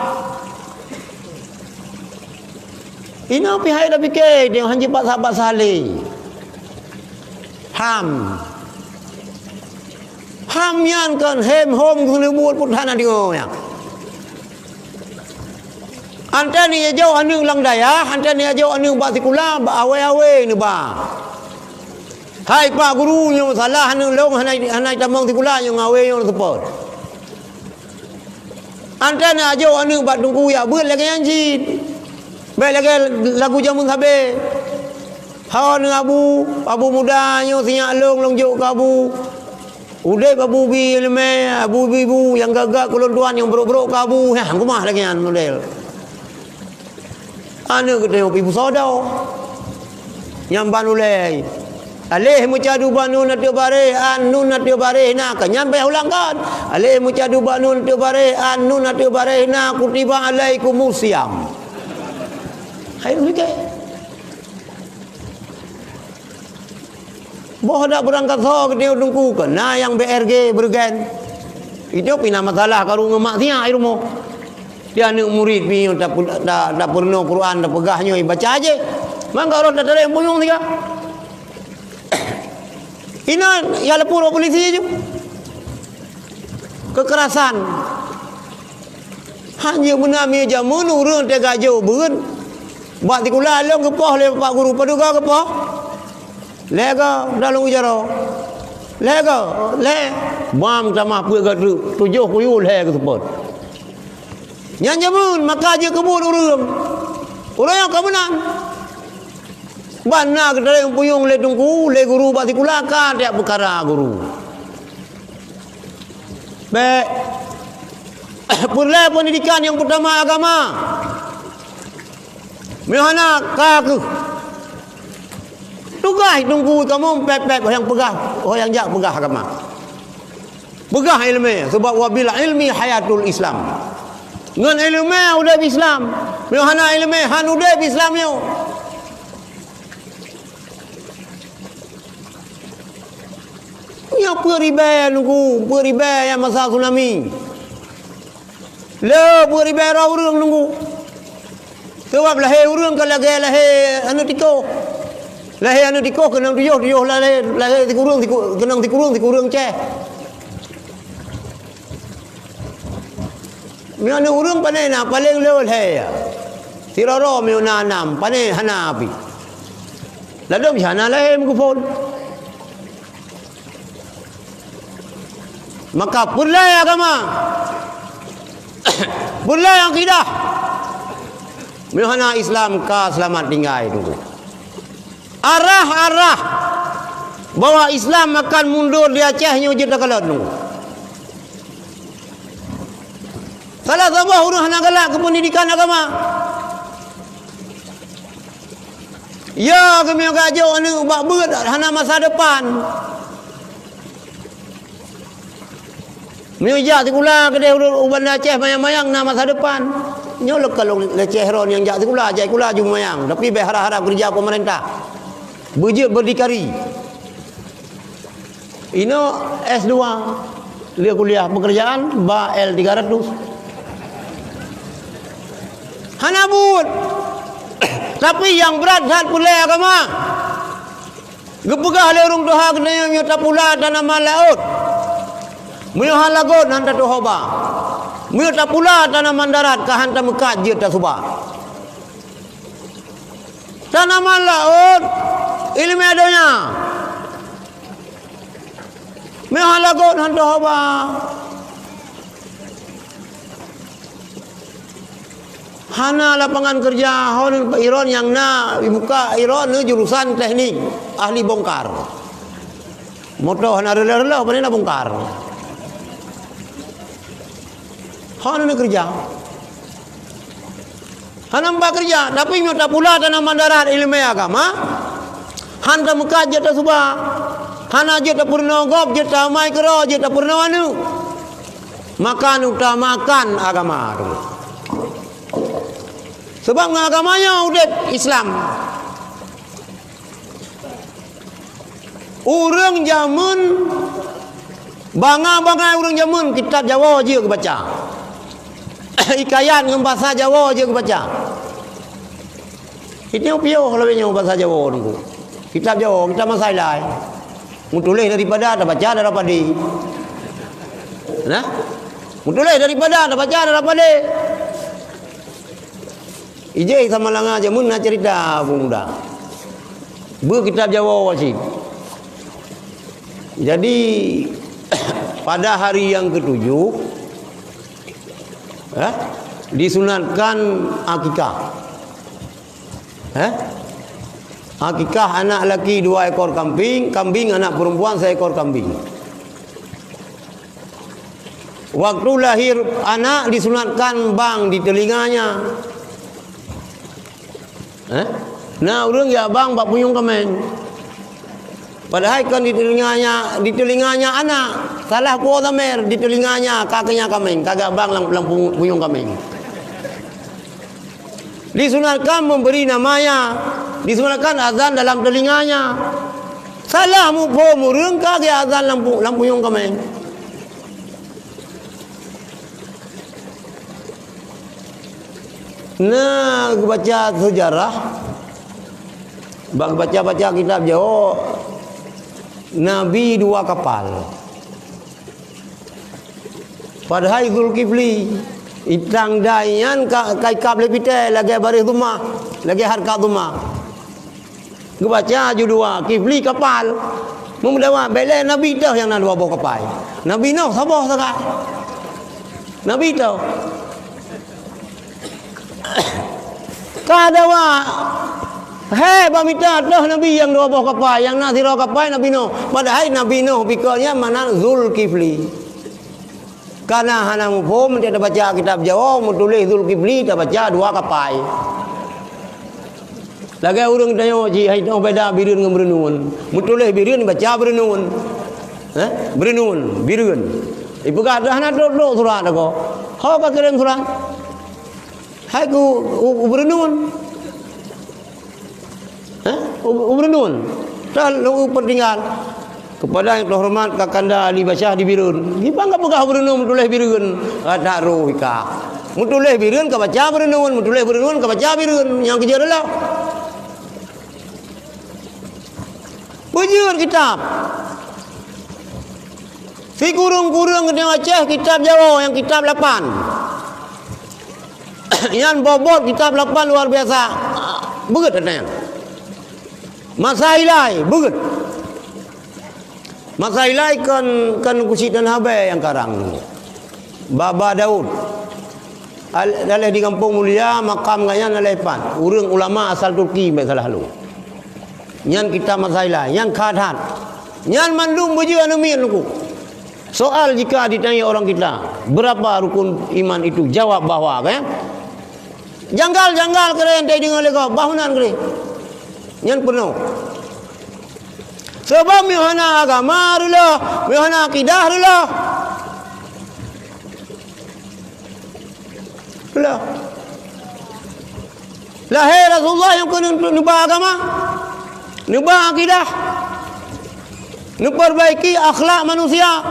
ini pihak dah fikir dia hanya sahabat salih ham yan kan hem hom kena buat puthana dia yang anta ni jauh anu lang daya anta ni jauh anu ba sikula ba awe ni ba hai pak guru yang salah anu long hanai tamang sikula yang awe yang support anta ni jauh anu ba tunggu ya beut lagi anjit baik lagi lagu jamun sabe hawa ni abu muda yang sinyak long juk ke abu udai abu bi ilme abu ibu yang gagak kelontuan yang berok-berok ke abu ha kumah lagi an model anu kita ibu sodau nyamban ulai alih mucadu banu natio bare anu natio bare na ka nyampe ulang kan alih mucadu banu natio bare anu natio bare na kutiba alaikum musiam hai ke boh dak berangkat so dia dungku kan nah yang BRG bergen itu pina masalah karung emak sia irumo dia anak murid ni tak pernah Quran dah pegahnya baca aja mangga orang dah ada yang buyung tiga ina ya lapor polisi je kekerasan hanya menami jamun urang tega jauh beun buat tikula long kepoh le pak guru paduga kepoh lega dalam ujaro lega le bam sama apa ke 7 puyul he ke sebut nyanjamun maka aja kebun orang yang kemenang bana ke dalam puyung le tungku le guru batikula ka dia perkara guru be purle pendidikan yang pertama agama mihana ka ke tugas tunggu kamu pep yang pegah yang jak pegah agama pegah ilmu sebab wabil ilmi hayatul Islam ngan ilmu udah Islam mihana ilmu han udah Islam yo ya peribe nunggu peribe yang masa tsunami le peribe ra urang nunggu sebab lahir urang ka lagi lahir anu tiko lahir anu tiko kenang tuyuh lahir tikurung kenang tikurung ceh mi anu urang panai na paling lewat he tiroro mi nanam panai hanapi ladom hana lahir mukufon maka pulai agama pulai akidah mihana Islam ka selamat tinggal itu arah bahwa Islam akan mundur di Acehnya ujian kalah tu salah sabah huruf hana galak ke pendidikan agama ya kami gajo anu bak beut hana masa depan Menyajak tikula kedai uban Aceh mayang-mayang na masa depan. Nyolok kalau leceh ron yang jak tikula jai kula ju mayang. Tapi berharap kerja pemerintah. Bejek berdikari. Ino S2. Dia kuliah pekerjaan ba L300. Hanabut. Tapi yang berat hat pula agama. Gepegah le urung doha kena nyota pula tanaman laut. Muyuhan lagot hanta tohoba. Muyuh tak pula tanaman darat ke hanta mekat je tak subah. Tanaman laut ilmu adanya. Muyuhan lagot hanta tohoba. Hana lapangan kerja hon Iron yang na buka Iron ni jurusan teknik ahli bongkar. Motor hana rela-rela apa ni nak bongkar. Hana nak kerja. Hana mbak kerja, tapi nyota pula tanaman darat ilmu agama. Hana mekat je tak subah. Hana je tak purna gop, je tak mai kero, je tak purna anu. Makan utamakan agama tu. Sebab agamanya udah Islam. Orang zaman Bangai orang zaman kitab Jawa je ke baca. Hikayat dengan bahasa Jawa je ke baca. Itu piuh kalau punya bahasa Jawa tu. Kitab Jawa, kitab Masai lai. Mutulis daripada dah baca dah dapat di. Nah? Mutulis daripada dah baca dah dapat di. Ije sama langa je mun nak cerita muda. Kitab Jawa wajib. Jadi pada hari yang ke-7 disunatkan akikah. Akikah anak laki 2 ekor kambing, kambing anak perempuan 1 ekor kambing. Waktu lahir anak disunatkan bang di telinganya. Nah, orang ya bang bak puyung kemen. Padahal kan di telinganya anak. Salah ku tamer di telinganya kakinya kemen, kagak bang lang puyung kemen. Disunatkan memberi namanya, disunatkan azan dalam telinganya. Salah mu po murung kagak azan lampu yung kemen. Nah, baca sejarah, baca kitab Jawa, Nabi 2 kapal. Padahal Zulkifli itang dayan kai kap lepite lagi baris rumah, lagi harkat rumah. Baca ju 2 Kifli kapal. Memdawa bele Nabi dah yang nak 2 bawa kapal. Nabi noh sabah sangat. Nabi tahu. Kadawa pamita dah Nabi yang 2 buah kapal, yang nak 0 kapal Nabi Nuh. Padahal Nabi Nuh pikirnya mana Zulkifli. Karena hana mufhum dia dah baca kitab Jawa, tulis Zulkifli dah baca 2 kapal. Lagi orang tanya ji hai tahu beda birun dengan berenun. Tulis birun baca berenun. Berenun, birun. Ibu kata hana dok surat aku. Kau ka kirim surat? Hai ku berenun. Berenun. Tak lu pertinggal kepada yang terhormat Kakanda Ali Basyah di Birun. Gipa enggak pegah berenun tulis birun. Tak rohika. Tulis birun ka baca berenun, tulis berenun ka baca birun. Yang kerja adalah Bujur kitab. Si kurung-kurung kena Aceh kitab Jawa yang kitab 8. Yang bobot kitab 8 luar biasa. Begut katanya. Masailai begut. Masailai kan Kusit dan Habe yang karang. Baba Daud. Daleh di Kampung Mulia makam ganyan alepan. Urang ulama asal Turki bae salah lu. Nyan kita masalah, yang khadat. Nyan mandum baju anumin aku. Soal jika ditanya orang kita, berapa rukun iman itu? Jawab bahwa kan? Janggal keren tadi dengan lego, bahunan keren. Nyan penuh. Sebab mihana agama dulu, mihana akidah dulu. Lahir Rasulullah yang kena nubah agama. Nubah akidah, memperbaiki akhlak manusia.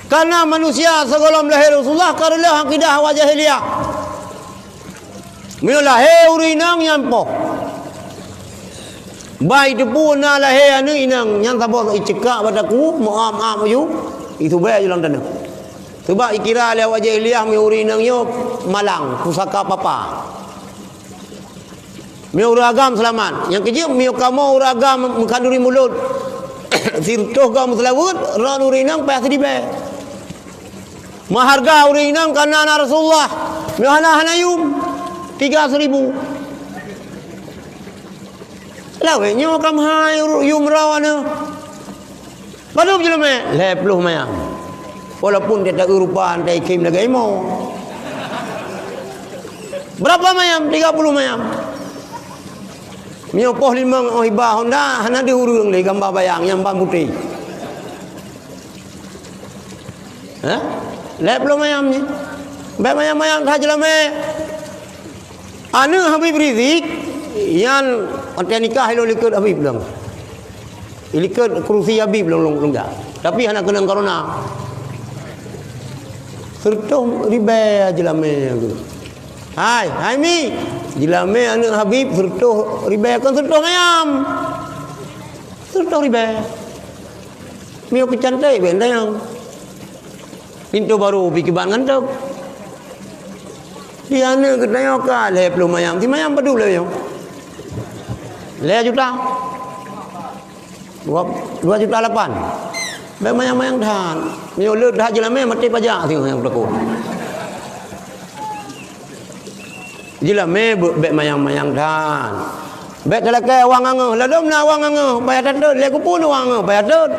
Karena manusia sebelum lahir Rasulullah karena akidah wa jahiliyah. Mula lahir urinang nyampo. Baik depu na lahir anu inang yang sabot icekak padaku maaf you itu bae jalan tanah. Sebab ikira le wa jahiliyah mi urinang yo malang pusaka papa. Miu ragam selamat. Yang kecil miu kamu ragam mengkanduri mulut. Sirtuh kamu selawut, ran urinang payah sedibe. Maharga urinang karena anak Rasulullah. Miu hana yum 3.000. Lawe nyo kam hai yum rawana. Padahal jelema 10 mayang. Walaupun dia tak urupaan dia ikim lagi mau. Berapa mayam? 30 mayam. Mio poh 5 hibah Honda hana diurung le gambar bayang yang ban putih. Lep lo mayam ni. Ba mayam saja lame. Anu Habib Rizik yang nikah lo likut Habib long. Likut kerusi Habib long. Tapi anak kena corona. Sertuh riba jelame aku. Hai mi. Jelame anak Habib sertuh riba kan sertuh ayam. Sertuh riba. Mi aku cantik benda yang. Pintu baru pikir ban ngantuk. Dia ni ketanya ka le belum ayam. Ti ayam padu le yo. Le juta. 2 juta 8. Baik mayang-mayang dah. Mio lut dah jelame mati pajak tengok yang berlaku. Jelame baik mayang-mayang dah. Baik kalau ke wang angeuh, ladom na wang angeuh, bayar tadut, le kupun wang angeuh, bayar tadut.